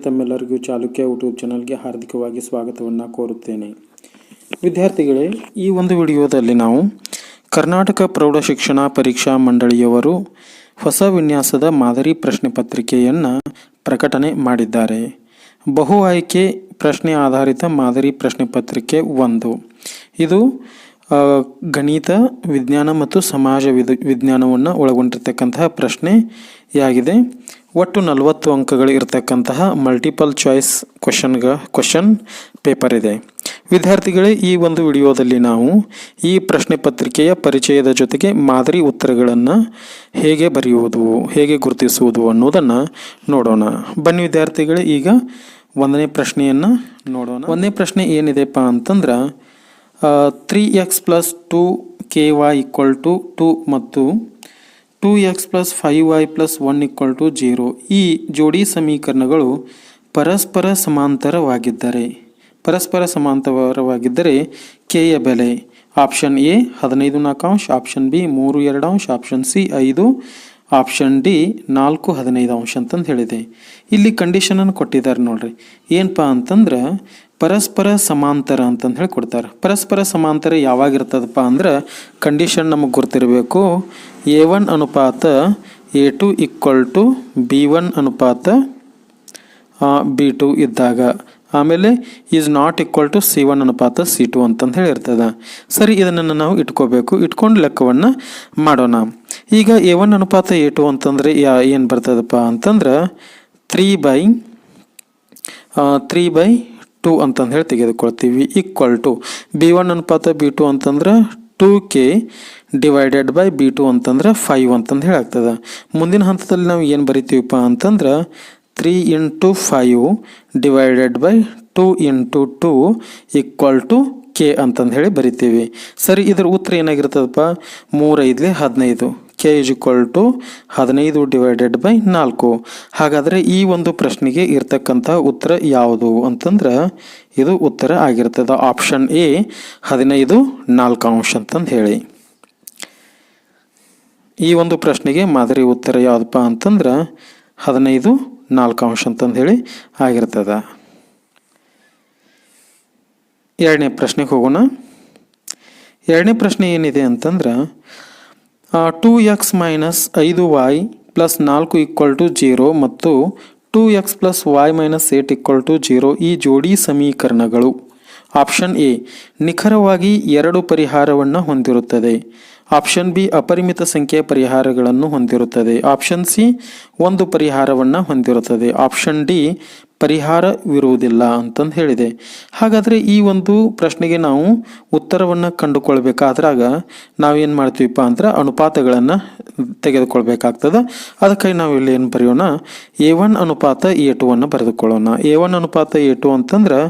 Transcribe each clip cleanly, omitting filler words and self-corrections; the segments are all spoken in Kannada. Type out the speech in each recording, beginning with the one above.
ತಮ್ಮೆಲ್ಲರಿಗೂ ಚಾಲುಕ್ಯ ಯೂಟ್ಯೂಬ್ ಚಾನಲ್ಗೆ ಹಾರ್ದಿಕವಾಗಿ ಸ್ವಾಗತವನ್ನು ಕೋರುತ್ತೇನೆ. ವಿದ್ಯಾರ್ಥಿಗಳೇ, ಈ ಒಂದು ವಿಡಿಯೋದಲ್ಲಿ ನಾವು ಕರ್ನಾಟಕ ಪ್ರೌಢಶಿಕ್ಷಣ ಪರೀಕ್ಷಾ ಮಂಡಳಿಯವರು ಹೊಸ ವಿನ್ಯಾಸದ ಮಾದರಿ ಪ್ರಶ್ನೆ ಪತ್ರಿಕೆಯನ್ನು ಪ್ರಕಟಣೆ ಮಾಡಿದ್ದಾರೆ. ಬಹು ಆಯ್ಕೆ ಪ್ರಶ್ನೆ ಆಧಾರಿತ ಮಾದರಿ ಪ್ರಶ್ನೆ ಪತ್ರಿಕೆ 1. ಇದು ಗಣಿತ, ವಿಜ್ಞಾನ ಮತ್ತು ಸಮಾಜ ವಿಜ್ಞಾನವನ್ನು ಒಳಗೊಂಡಿರ್ತಕ್ಕಂತಹ ಪ್ರಶ್ನೆಯಾಗಿದೆ. ಒಟ್ಟು 40 ಅಂಕಗಳು ಇರತಕ್ಕಂತಹ ಮಲ್ಟಿಪಲ್ ಚಾಯ್ಸ್ ಕ್ವಶನ್ ಪೇಪರ್ ಇದೆ. ವಿದ್ಯಾರ್ಥಿಗಳೇ, ಈ ಒಂದು ವಿಡಿಯೋದಲ್ಲಿ ನಾವು ಈ ಪ್ರಶ್ನೆ ಪತ್ರಿಕೆಯ ಪರಿಚಯದ ಜೊತೆಗೆ ಮಾದರಿ ಉತ್ತರಗಳನ್ನು ಹೇಗೆ ಬರೆಯುವುದು, ಹೇಗೆ ಗುರುತಿಸುವುದು ಅನ್ನೋದನ್ನು ನೋಡೋಣ. ಬನ್ನಿ ವಿದ್ಯಾರ್ಥಿಗಳೇ, ಈಗ 1ನೇ ಪ್ರಶ್ನೆಯನ್ನು ನೋಡೋಣ. 1ನೇ ಪ್ರಶ್ನೆ ಏನಿದೆಪ್ಪ ಅಂತಂದ್ರೆ 3x + 2ky = 2 ಮತ್ತು 2x + 5y + 1 = 0 ಈ ಜೋಡಿ ಸಮೀಕರಣಗಳು ಪರಸ್ಪರ ಸಮಾಂತರವಾಗಿದ್ದರೆ ಕೆಯ ಬೆಲೆ option A 15.4, option B 3.2, option C 5, option D 4.15 ಅಂತಂದು ಹೇಳಿದೆ. ಇಲ್ಲಿ ಕಂಡೀಷನನ್ನು ಕೊಟ್ಟಿದ್ದಾರೆ ನೋಡ್ರಿ. ಏನಪ್ಪ ಅಂತಂದ್ರೆ ಪರಸ್ಪರ ಸಮಾಂತರ ಅಂತಂದು ಹೇಳಿ ಕೊಡ್ತಾರೆ. ಪರಸ್ಪರ ಸಮಾಂತರ ಯಾವಾಗಿರ್ತದಪ್ಪ ಅಂದ್ರೆ ಕಂಡೀಷನ್ ನಮಗೆ ಗೊತ್ತಿರಬೇಕು. A1 ಅನುಪಾತ A2 = B1 ಅನುಪಾತ B2 ಇದ್ದಾಗ, ಆಮೇಲೆ is not equal to C1 ಅನುಪಾತ C2 ಅಂತಂದು ಹೇಳಿರ್ತದೆ. ಸರಿ, ಇದನ್ನು ನಾವು ಇಟ್ಕೊಂಡು ಲೆಕ್ಕವನ್ನು ಮಾಡೋಣ. ಈಗ A1 ಅನುಪಾತ A2 ಅಂತಂದರೆ ಏನು ಬರ್ತದಪ್ಪ ಅಂತಂದ್ರೆ 3/2 ಅಂತಂದು ಹೇಳಿ ತೆಗೆದುಕೊಳ್ತೀವಿ. = B1 ಅನುಪಾತ B2 ಅಂತಂದ್ರೆ 2k / B2 ಅಂತಂದ್ರೆ 5 ಅಂತಂದು ಹೇಳಿ ಆಗ್ತದೆ. ಮುಂದಿನ ಹಂತದಲ್ಲಿ ನಾವು ಏನು ಬರಿತೀವಪ್ಪ ಅಂತಂದ್ರೆ 3 × 5 / 2 × 2 = k ಅಂತಂದು ಹೇಳಿ ಬರಿತೀವಿ. ಸರಿ, ಇದರ ಉತ್ತರ ಏನಾಗಿರ್ತದಪ್ಪ? 3 × 5 = 15. k = 15 / 4. ಹಾಗಾದರೆ ಈ ಒಂದು ಪ್ರಶ್ನೆಗೆ ಇರ್ತಕ್ಕಂಥ ಉತ್ತರ ಯಾವುದು ಅಂತಂದ್ರೆ ಇದು ಉತ್ತರ ಆಗಿರ್ತದೆ ಆಪ್ಷನ್ ಎ 15.4 ಅಂತಂದು ಹೇಳಿ. ಈ ಒಂದು ಪ್ರಶ್ನೆಗೆ ಮಾದರಿ ಉತ್ತರ ಯಾವುದಪ್ಪ ಅಂತಂದ್ರೆ 15.4 ಅಂತಂದು ಹೇಳಿ ಆಗಿರ್ತದೆ. 2ನೇ ಪ್ರಶ್ನೆಗೆ ಹೋಗೋಣ. 2ನೇ ಪ್ರಶ್ನೆ ಏನಿದೆ ಅಂತಂದ್ರೆ 2x - 5y + 4 = 0 ಮತ್ತು 2x + y - 8 = 0 ಈ ಜೋಡಿ ಸಮೀಕರಣಗಳು ಆಪ್ಷನ್ ಎ ನಿಖರವಾಗಿ 2 ಪರಿಹಾರವನ್ನು ಹೊಂದಿರುತ್ತದೆ, ಆಪ್ಷನ್ ಬಿ ಅಪರಿಮಿತ ಸಂಖ್ಯೆಯ ಪರಿಹಾರಗಳನ್ನು ಹೊಂದಿರುತ್ತದೆ, ಆಪ್ಷನ್ ಸಿ 1 ಪರಿಹಾರವನ್ನು ಹೊಂದಿರುತ್ತದೆ, ಆಪ್ಷನ್ ಡಿ ಪರಿಹಾರವಿರುವುದಿಲ್ಲ ಅಂತಂದು ಹೇಳಿದೆ. ಹಾಗಾದರೆ ಈ ಒಂದು ಪ್ರಶ್ನೆಗೆ ನಾವು ಉತ್ತರವನ್ನು ಕಂಡುಕೊಳ್ಬೇಕಾದ್ರಾಗ ನಾವೇನು ಮಾಡ್ತೀವಪ್ಪ ಅಂದ್ರೆ ಅನುಪಾತಗಳನ್ನು ತೆಗೆದುಕೊಳ್ಬೇಕಾಗ್ತದೆ. ಅದಕ್ಕಾಗಿ ನಾವು ಇಲ್ಲಿ ಏನು ಬರೆಯೋಣ, A1 ಅನುಪಾತ A2 ಅನ್ನು ಬರೆದುಕೊಳ್ಳೋಣ. A1 ಅನುಪಾತ A2 ಅಂತಂದ್ರೆ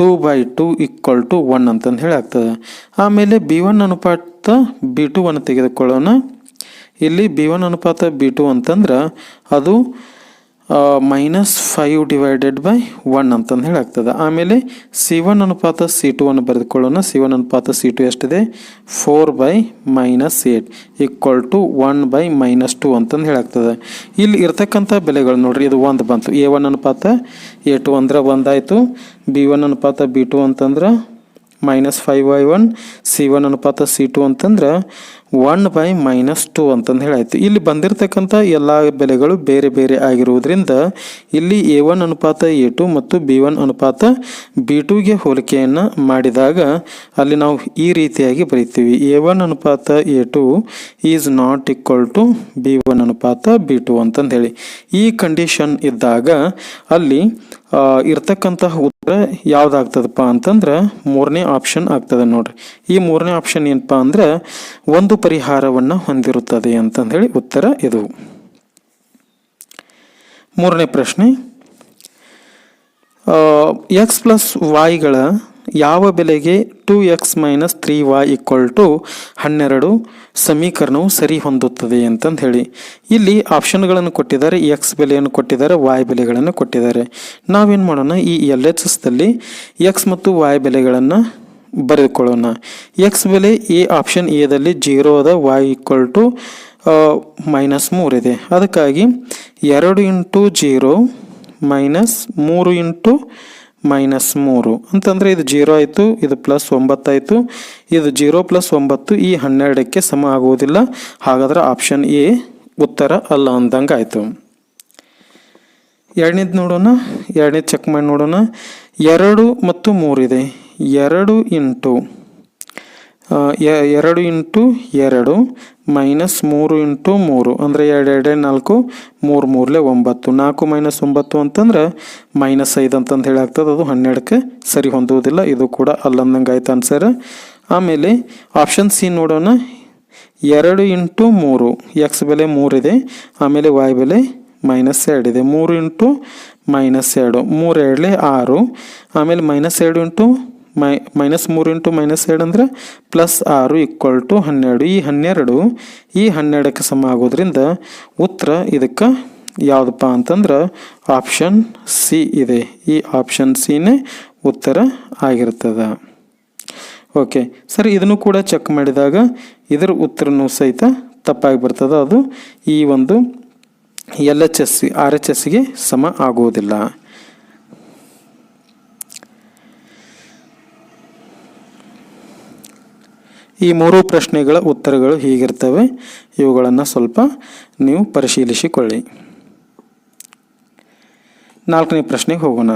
2/2 = 1 ಅಂತಂದು ಹೇಳಿ ಆಗ್ತದೆ. ಆಮೇಲೆ B1 ಅನುಪಾತ B2 ಅನ್ನು ತೆಗೆದುಕೊಳ್ಳೋಣ. ಇಲ್ಲಿ B1 ಅನುಪಾತ B2 ಅಂತಂದ್ರೆ ಅದು -5 / 1 ಅಂತಂದು ಹೇಳಿ ಆಗ್ತದೆ. ಆಮೇಲೆ C1 ಅನುಪಾತ C2 ಅನ್ನು ಬರೆದುಕೊಳ್ಳೋಣ. C1 ಅನುಪಾತ C2 ಎಷ್ಟಿದೆ? 4/-8 = 1/-2 ಅಂತಂದು ಹೇಳಾಗ್ತದೆ. ಇಲ್ಲಿ ಇರ್ತಕ್ಕಂಥ ಬೆಲೆಗಳು ನೋಡ್ರಿ, ಇದು 1 ಬಂತು. A1 ಅನುಪಾತ A2 ಅಂದ್ರೆ 1 ಆಯಿತು. B1 ಅನುಪಾತ B2 ಅಂತಂದ್ರೆ -5/1, C1 ಅನುಪಾತ C2 ಅಂತಂದ್ರೆ 1/-2 ಅಂತಂದು ಹೇಳಾಯ್ತು. ಇಲ್ಲಿ ಬಂದಿರತಕ್ಕಂಥ ಎಲ್ಲ ಬೆಲೆಗಳು ಬೇರೆ ಬೇರೆ ಆಗಿರುವುದರಿಂದ ಇಲ್ಲಿ A1 ಅನುಪಾತ A2 ಮತ್ತು B1 ಅನುಪಾತ B2ಗೆ ಹೋಲಿಕೆಯನ್ನು ಮಾಡಿದಾಗ ಅಲ್ಲಿ ನಾವು ಈ ರೀತಿಯಾಗಿ ಬರೀತೀವಿ. A1 ಅನುಪಾತ A2 is not equal to B1 ಅನುಪಾತ B2 ಅಂತಂದು ಹೇಳಿ. ಈ ಕಂಡೀಷನ್ ಇದ್ದಾಗ ಅಲ್ಲಿ ಇರ್ತಕ್ಕಂತಹ ಉತ್ತರ ಯಾವುದಾಗ್ತದಪ್ಪ ಅಂತಂದ್ರೆ 3ನೇ ಆಪ್ಷನ್ ಆಗ್ತದೆ ನೋಡ್ರಿ. ಈ 3ನೇ ಆಪ್ಷನ್ ಏನಪ್ಪಾ ಅಂದ್ರೆ 1 ಪರಿಹಾರವನ್ನು ಹೊಂದಿರುತ್ತದೆ ಅಂತಂದು ಹೇಳಿ ಉತ್ತರ ಇದು. 3ನೇ ಪ್ರಶ್ನೆ, x + yಗಳ ಯಾವ ಬೆಲೆಗೆ 2x - 3y = 12 ಸಮೀಕರಣವು ಸರಿ ಹೊಂದುತ್ತದೆ ಅಂತಂದು ಹೇಳಿ. ಇಲ್ಲಿ ಆಪ್ಷನ್ಗಳನ್ನು ಕೊಟ್ಟಿದ್ದಾರೆ, x ಬೆಲೆಯನ್ನು ಕೊಟ್ಟಿದ್ದಾರೆ, y ಬೆಲೆಗಳನ್ನು ಕೊಟ್ಟಿದ್ದಾರೆ. ನಾವೇನು ಮಾಡೋಣ, ಈ LHSದಲ್ಲಿ x ಮತ್ತು y ಬೆಲೆಗಳನ್ನು ಬರೆದುಕೊಳ್ಳೋಣ. x ಬೆಲೆ ಆಪ್ಷನ್ ಎದಲ್ಲಿ 0 ಅದ, y = -3 ಇದೆ. ಅದಕ್ಕಾಗಿ 2 × 0 ಮೈನಸ್ 3 ಇಂಟು ಮೈನಸ್ 3 ಅಂತಂದರೆ ಇದು 0 ಆಯಿತು, ಇದು ಪ್ಲಸ್ 9 ಆಯಿತು, ಇದು 0 ಪ್ಲಸ್ 9 ಈ 12ಕ್ಕೆ ಸಮ ಆಗುವುದಿಲ್ಲ. ಹಾಗಾದ್ರೆ ಆಪ್ಷನ್ ಎ ಉತ್ತರ ಅಲ್ಲ ಅಂದಂಗೆ ಆಯಿತು. ಎರಡನೇದು ನೋಡೋಣ, ಎರಡನೇದು ಚೆಕ್ ಮಾಡಿ ನೋಡೋಣ. 2 ಮತ್ತು 3 ಇದೆ. 2 ಇಂಟು 2 ಮೈನಸ್ 3 ಇಂಟು 3 ಅಂದರೆ 2 2 4, 3 3 9. 4 ಮೈನಸ್ 9 ಅಂತಂದ್ರೆ ಮೈನಸ್ 5 ಅಂತಂದು ಹೇಳಿ ಆಗ್ತದೆ. ಅದು 12ಕ್ಕೆ ಸರಿ ಹೊಂದುವುದಿಲ್ಲ. ಇದು ಕೂಡ ಅಲ್ಲಂದಂಗೆ ಆಯ್ತು ಆನ್ಸರ್. ಆಮೇಲೆ ಆಪ್ಷನ್ ಸಿ ನೋಡೋಣ. 2 ಇಂಟು 3, ಎಕ್ಸ್ ಬೆಲೆ 3 ಇದೆ, ಆಮೇಲೆ ವಾಯ್ ಬೆಲೆ ಮೈನಸ್ 2 ಇದೆ. 3 ಇಂಟು ಮೈನಸ್ 2, 3 2 6, ಆಮೇಲೆ minus 2 into minus 3 into minus 2 ಅಂದರೆ ಪ್ಲಸ್ 6 ಈಕ್ವಲ್ ಟು 12. ಈ 12ಕ್ಕೆ ಸಮ ಆಗೋದ್ರಿಂದ ಉತ್ತರ ಇದಕ್ಕೆ ಯಾವುದಪ್ಪ ಅಂತಂದ್ರೆ ಆಪ್ಷನ್ ಸಿ ಇದೆ. ಈ ಆಪ್ಷನ್ ಸಿನೇ ಉತ್ತರ ಆಗಿರ್ತದೆ. ಓಕೆ ಸರಿ, ಇದನ್ನು ಕೂಡ ಚೆಕ್ ಮಾಡಿದಾಗ ಇದರ ಉತ್ತರನೂ ಸಹಿತ ತಪ್ಪಾಗಿ ಬರ್ತದೆ. ಅದು ಈ ಒಂದು LHS RHSಗೆ ಸಮ ಆಗುವುದಿಲ್ಲ. ಈ 3 ಪ್ರಶ್ನೆಗಳ ಉತ್ತರಗಳು ಹೀಗಿರ್ತವೆ. ಇವುಗಳನ್ನು ಸ್ವಲ್ಪ ನೀವು ಪರಿಶೀಲಿಸಿಕೊಳ್ಳಿ. 4ನೇ ಪ್ರಶ್ನೆಗೆ ಹೋಗೋಣ.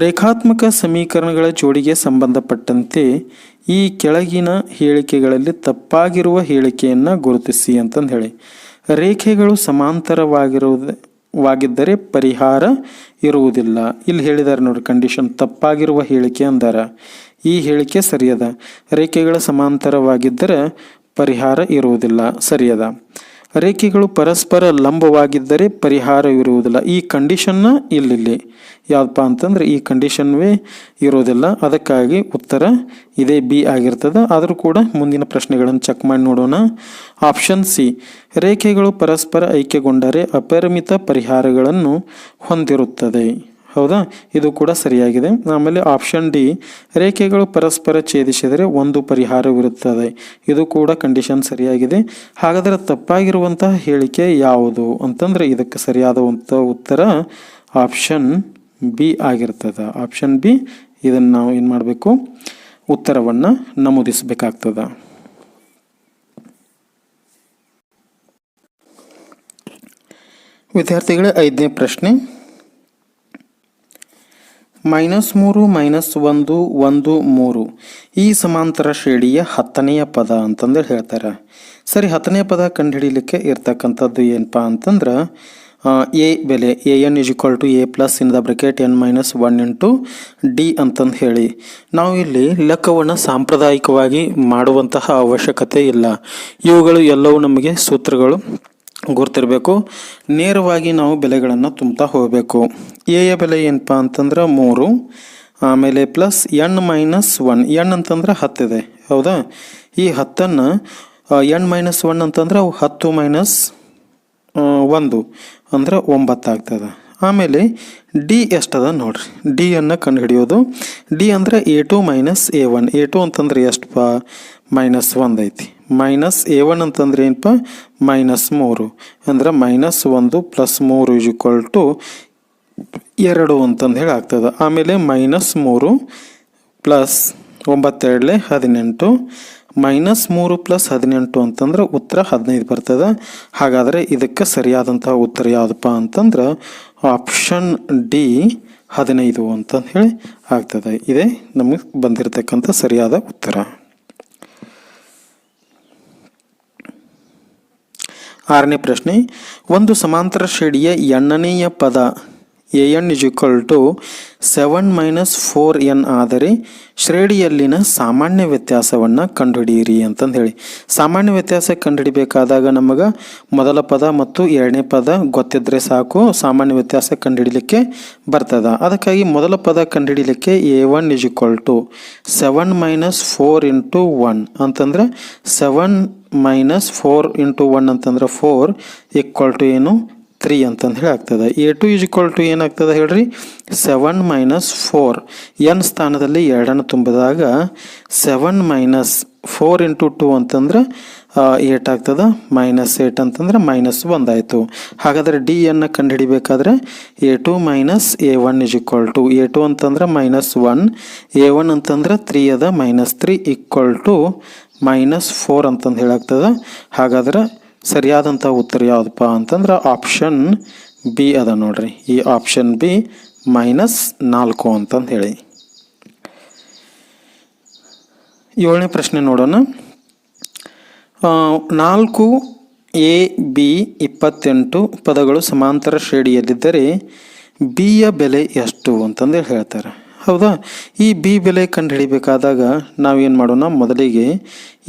ರೇಖಾತ್ಮಕ ಸಮೀಕರಣಗಳ ಜೋಡಿಗೆ ಸಂಬಂಧಪಟ್ಟಂತೆ ಈ ಕೆಳಗಿನ ಹೇಳಿಕೆಗಳಲ್ಲಿ ತಪ್ಪಾಗಿರುವ ಹೇಳಿಕೆಯನ್ನು ಗುರುತಿಸಿ ಅಂತಂದು ಹೇಳಿ. ರೇಖೆಗಳು ಸಮಾಂತರವಾಗಿದ್ದರೆ ಪರಿಹಾರ ಇರುವುದಿಲ್ಲ. ಇಲ್ಲಿ ಹೇಳಿದ್ದಾರೆ ನೋಡಿ, ಕಂಡೀಷನ್ ತಪ್ಪಾಗಿರುವ ಹೇಳಿಕೆ ಅಂದಾರ. ಈ ಹೇಳಿಕೆ ಸರಿಯದ. ರೇಖೆಗಳ ಸಮಾಂತರವಾಗಿದ್ದರೆ ಪರಿಹಾರ ಇರುವುದಿಲ್ಲ, ಸರಿಯದ. ರೇಖೆಗಳು ಪರಸ್ಪರ ಲಂಬವಾಗಿದ್ದರೆ ಪರಿಹಾರ ಇರುವುದಿಲ್ಲ. ಈ ಕಂಡೀಷನ್ನ ಇಲ್ಲಿ ಯಾವುದಪ್ಪ ಅಂತಂದ್ರೆ ಈ ಕಂಡೀಷನ್ವೇ ಇರೋದಿಲ್ಲ. ಅದಕ್ಕಾಗಿ ಉತ್ತರ ಇದೇ ಬಿ ಆಗಿರ್ತದೆ. ಆದರೂ ಕೂಡ ಮುಂದಿನ ಪ್ರಶ್ನೆಗಳನ್ನು ಚೆಕ್ ಮಾಡಿ ನೋಡೋಣ. ಆಪ್ಷನ್ ಸಿ, ರೇಖೆಗಳು ಪರಸ್ಪರ ಐಕ್ಯಗೊಂಡರೆ ಅಪರಿಮಿತ ಪರಿಹಾರಗಳನ್ನು ಹೊಂದಿರುತ್ತದೆ. ಹೌದಾ, ಇದು ಕೂಡ ಸರಿಯಾಗಿದೆ. ಆಮೇಲೆ ಆಪ್ಷನ್ ಡಿ, ರೇಖೆಗಳು ಪರಸ್ಪರ ಛೇದಿಸಿದರೆ ಒಂದು ಪರಿಹಾರವಿರುತ್ತದೆ. ಇದು ಕೂಡ ಕಂಡೀಷನ್ ಸರಿಯಾಗಿದೆ. ಹಾಗಾದರೆ ತಪ್ಪಾಗಿರುವಂತಹ ಹೇಳಿಕೆ ಯಾವುದು ಅಂತಂದ್ರೆ ಇದಕ್ಕೆ ಸರಿಯಾದಂಥ ಉತ್ತರ ಆಪ್ಷನ್ ಬಿ ಆಗಿರ್ತದೆ. ಆಪ್ಷನ್ ಬಿ, ಇದನ್ನು ನಾವು ಏನು ಮಾಡಬೇಕು, ಉತ್ತರವನ್ನು ನಮೂದಿಸಬೇಕಾಗ್ತದೆ. ವಿದ್ಯಾರ್ಥಿಗಳೇ, 5ನೇ ಪ್ರಶ್ನೆ. -3 -1 1 3 ಈ ಸಮಾಂತರ ಶ್ರೇಣಿಯ 10ನೆಯ ಪದ ಅಂತಂದೇಳಿ ಹೇಳ್ತಾರೆ. ಸರಿ, 10ನೇ ಪದ ಕಂಡುಹಿಡಿಯಲಿಕ್ಕೆ ಇರ್ತಕ್ಕಂಥದ್ದು ಏನಪ್ಪ ಅಂತಂದ್ರೆ ಎ ಬೆಲೆ an = a plus in the bracket n - 1 into D ಅಂತಂದು ಹೇಳಿ. ನಾವು ಇಲ್ಲಿ ಲೆಕ್ಕವನ್ನು ಸಾಂಪ್ರದಾಯಿಕವಾಗಿ ಮಾಡುವಂತಹ ಅವಶ್ಯಕತೆ ಇಲ್ಲ. ಇವುಗಳು ಎಲ್ಲವೂ ನಮಗೆ ಸೂತ್ರಗಳು ಗುರ್ತಿರಬೇಕು. ನೇರವಾಗಿ ನಾವು ಬೆಲೆಗಳನ್ನು ತುಂಬ್ತಾ ಹೋಗಬೇಕು. ಎಯ ಬೆಲೆ ಏನಪ್ಪ ಅಂತಂದ್ರೆ 3, ಆಮೇಲೆ ಪ್ಲಸ್ n - 1. n ಅಂತಂದ್ರೆ 10 ಇದೆ, ಹೌದಾ. ಈ 10ನ್ನು n - 1 ಅಂತಂದ್ರೆ 10 - 1 ಅಂದ್ರೆ 9 ಆಗ್ತದೆ. ಆಮೇಲೆ ಡಿ ಎಷ್ಟದ ನೋಡ್ರಿ, ಡಿ ಅನ್ನು ಕಂಡು ಹಿಡಿಯೋದು. ಡಿ ಅಂದರೆ a2 - a1. a2 ಅಂತಂದ್ರೆ ಎಷ್ಟಪ್ಪ, -1 ಐತಿ. -a1 ಅಂತಂದ್ರೆ ಏನಪ್ಪ, -3 ಅಂದ್ರೆ -1 + 3 = 2 ಅಂತಂದು ಹೇಳಿ ಆಗ್ತದೆ. ಆಮೇಲೆ -3 ಪ್ಲಸ್ 9 2 18, -3 + 18 ಅಂತಂದ್ರೆ ಉತ್ತರ 15 ಬರ್ತದೆ. ಹಾಗಾದರೆ ಇದಕ್ಕೆ ಸರಿಯಾದಂತಹ ಉತ್ತರ ಯಾವುದಪ್ಪ ಅಂತಂದ್ರೆ ಆಪ್ಷನ್ ಡಿ 15 ಅಂತಂದು ಹೇಳಿ ಆಗ್ತದೆ. ಇದೇ ನಮಗೆ ಬಂದಿರತಕ್ಕಂಥ ಸರಿಯಾದ ಉತ್ತರ. 6ನೇ ಪ್ರಶ್ನೆ. ಒಂದು ಸಮಾಂತರ ಶ್ರೇಣಿಯ n-ನೆಯ ಪದ an = 7 - 4n ಆದರೆ ಶ್ರೇಣಿಯಲ್ಲಿನ ಸಾಮಾನ್ಯ ವ್ಯತ್ಯಾಸವನ್ನು ಕಂಡುಹಿಡಿಯಿರಿ ಅಂತಂದು ಹೇಳಿ. ಸಾಮಾನ್ಯ ವ್ಯತ್ಯಾಸ ಕಂಡುಹಿಡಿಬೇಕಾದಾಗ ನಮಗೆ ಮೊದಲ ಪದ ಮತ್ತು ಎರಡನೇ ಪದ ಗೊತ್ತಿದ್ರೆ ಸಾಕು, ಸಾಮಾನ್ಯ ವ್ಯತ್ಯಾಸ ಕಂಡುಹಿಡಿಲಿಕ್ಕೆ ಬರ್ತದೆ. ಅದಕ್ಕಾಗಿ ಮೊದಲ ಪದ ಕಂಡುಹಿಡಿಲಿಕ್ಕೆ a1 = 7 - 4 ಇಂಟು 1 ಅಂತಂದ್ರೆ 7 - 4 ಇಂಟು 1 ಅಂತಂದ್ರೆ 4 = ಏನು, 3 ಅಂತಂದು ಹೇಳಿ ಆಗ್ತದೆ. A2 = ಏನಾಗ್ತದೆ ಹೇಳ್ರಿ 7 - 4 n ಸ್ಥಾನದಲ್ಲಿ 2 ತುಂಬಿದಾಗ 7 - 4 × 2 ಅಂತಂದ್ರೆ 8 ಆಗ್ತದೆ. -8 ಅಂತಂದ್ರೆ -1 ಆಯಿತು. ಹಾಗಾದರೆ ಡಿ ಅನ್ನು ಕಂಡುಹಿಡಿಬೇಕಾದ್ರೆ A2 - A1 = A2 ಅಂತಂದ್ರೆ -1, A1 ಅಂತಂದ್ರೆ 3 ಅದ, -3 = -4 ಅಂತಂದು ಹೇಳಾಗ್ತದೆ. ಹಾಗಾದ್ರೆ ಸರಿಯಾದಂಥ ಉತ್ತರ ಯಾವುದಪ್ಪ ಅಂತಂದ್ರೆ ಆಪ್ಷನ್ ಬಿ ಅದ ನೋಡ್ರಿ. ಈ ಆಪ್ಷನ್ ಬಿ -4 ಅಂತಂದು ಹೇಳಿ. 7ನೇ ಪ್ರಶ್ನೆ ನೋಡೋಣ. 4 A B 28 ಪದಗಳು ಸಮಾಂತರ ಶ್ರೇಣಿಯಲ್ಲಿದ್ದರೆ ಬಿಯ ಬೆಲೆ ಎಷ್ಟು ಅಂತಂದು ಹೇಳ್ತಾರೆ. ಹೌದಾ? ಈ ಬಿ ಬೆಲೆ ಕಂಡು ಹಿಡಿಬೇಕಾದಾಗ ನಾವೇನು ಮಾಡೋಣ, ಮೊದಲಿಗೆ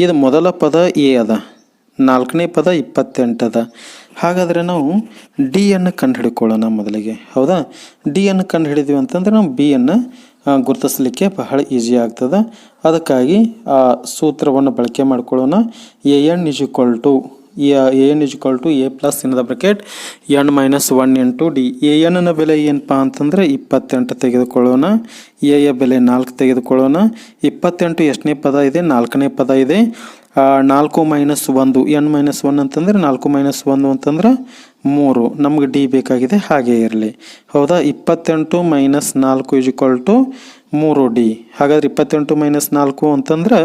ಇದು ಮೊದಲ ಪದ ಎ ಅದ, 4ನೇ ಪದ 28 ಅದ. ಹಾಗಾದರೆ ನಾವು ಡಿ ಅನ್ನು ಕಂಡು ಹಿಡ್ಕೊಳ್ಳೋಣ ಮೊದಲಿಗೆ. ಹೌದಾ? ಡಿ ಅನ್ನು ಕಂಡು ಹಿಡಿದ್ವಿ ಅಂತಂದ್ರೆ ನಾವು ಬಿ ಅನ್ನು ಗುರುತಿಸಲಿಕ್ಕೆ ಬಹಳ ಈಸಿ ಆಗ್ತದೆ. ಅದಕ್ಕಾಗಿ ಆ ಸೂತ್ರವನ್ನು ಬಳಕೆ ಮಾಡ್ಕೊಳ್ಳೋಣ. AN = A + n - 1 × D. AN ಬೆಲೆ ಏನಪ್ಪ ಅಂತಂದ್ರೆ 28 ತೆಗೆದುಕೊಳ್ಳೋಣ. ಎಯ ಬೆಲೆ 4 ತೆಗೆದುಕೊಳ್ಳೋಣ. 28 ಎಷ್ಟನೇ ಪದ ಇದೆ? 4ನೇ ಪದ ಇದೆ. 4 - 1 n - 1 ಅಂತಂದ್ರೆ 4 - 1 ಅಂತಂದ್ರೆ 3. ನಮ್ಗೆ ಡಿ ಬೇಕಾಗಿದೆ, ಹಾಗೆ ಇರಲಿ. ಹೌದಾ? 28 - 4 = 3D. ಹಾಗಾದ್ರೆ 28 - 4 ಅಂತಂದ್ರೆ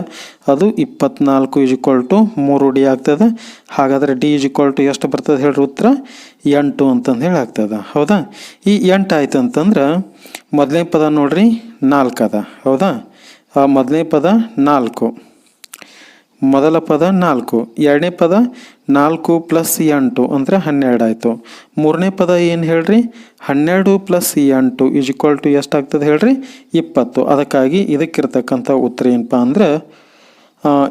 ಅದು 24 = 3D ಆಗ್ತದೆ. ಹಾಗಾದ್ರೆ ಡಿ = ಎಷ್ಟು ಬರ್ತದೆ ಹೇಳ್ರಿ ಉತ್ತರ? 8 ಅಂತಂದು ಹೇಳಿ ಆಗ್ತದೆ. ಹೌದಾ? ಈ 8 ಆಯ್ತು ಅಂತಂದ್ರೆ ಮೊದಲನೇ ಪದ ನೋಡ್ರಿ 4 ಅದ. ಹೌದಾ? ಮೊದಲನೇ ಪದ 4, ಮೊದಲ ಪದ 4, ಎರಡನೇ ಪದ 4 + 8 ಅಂದರೆ 12 ಆಯಿತು. ಮೂರನೇ ಪದ ಏನು ಹೇಳ್ರಿ? 12 + 8 = ಎಷ್ಟಾಗ್ತದೆ ಹೇಳ್ರಿ? 20. ಅದಕ್ಕಾಗಿ ಇದಕ್ಕಿರ್ತಕ್ಕಂಥ ಉತ್ತರ ಏನಪ್ಪ ಅಂದ್ರೆ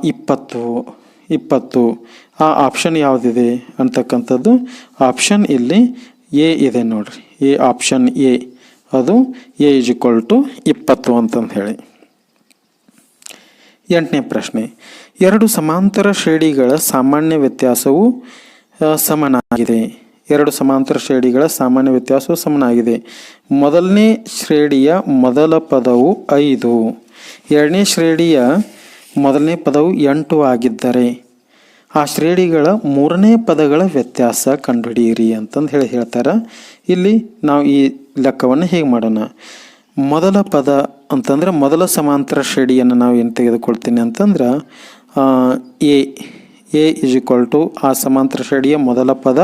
20. ಆ ಆಪ್ಷನ್ ಯಾವುದಿದೆ ಅಂತಕ್ಕಂಥದ್ದು ಆಪ್ಷನ್ ಇಲ್ಲಿ ಎ ಇದೆ ನೋಡ್ರಿ. ಆಪ್ಷನ್ ಎ, ಅದು A = 20 ಅಂತಂದು ಹೇಳಿ. 8ನೇ ಪ್ರಶ್ನೆ. 2 ಸಮಾಂತರ ಶ್ರೇಣಿಗಳ ಸಾಮಾನ್ಯ ವ್ಯತ್ಯಾಸವು ಸಮನಾಗಿದೆ. 2 ಸಮಾಂತರ ಶ್ರೇಣಿಗಳ ಸಾಮಾನ್ಯ ವ್ಯತ್ಯಾಸವು ಸಮನಾಗಿದೆ. ಮೊದಲನೇ ಶ್ರೇಣಿಯ ಮೊದಲ ಪದವು 5, ಎರಡನೇ ಶ್ರೇಣಿಯ ಮೊದಲನೇ ಪದವು 8 ಆಗಿದ್ದರೆ ಆ ಶ್ರೇಣಿಗಳ ಮೂರನೇ ಪದಗಳ ವ್ಯತ್ಯಾಸ ಕಂಡುಹಿಡಿಯಿರಿ ಅಂತಂದು ಹೇಳ್ತಾರೆ. ಇಲ್ಲಿ ನಾವು ಈ ಲೆಕ್ಕವನ್ನು ಹೇಗೆ ಮಾಡೋಣ? ಮೊದಲ ಪದ ಅಂತಂದ್ರೆ ಮೊದಲ ಸಮಾಂತರ ಶ್ರೇಣಿಯನ್ನು ನಾವು ಏನು ತೆಗೆದುಕೊಳ್ತೀನಿ ಅಂತಂದ್ರೆ A = ಆ ಸಮಾಂತರ ಶ್ರೇಣಿಯ ಮೊದಲ ಪದ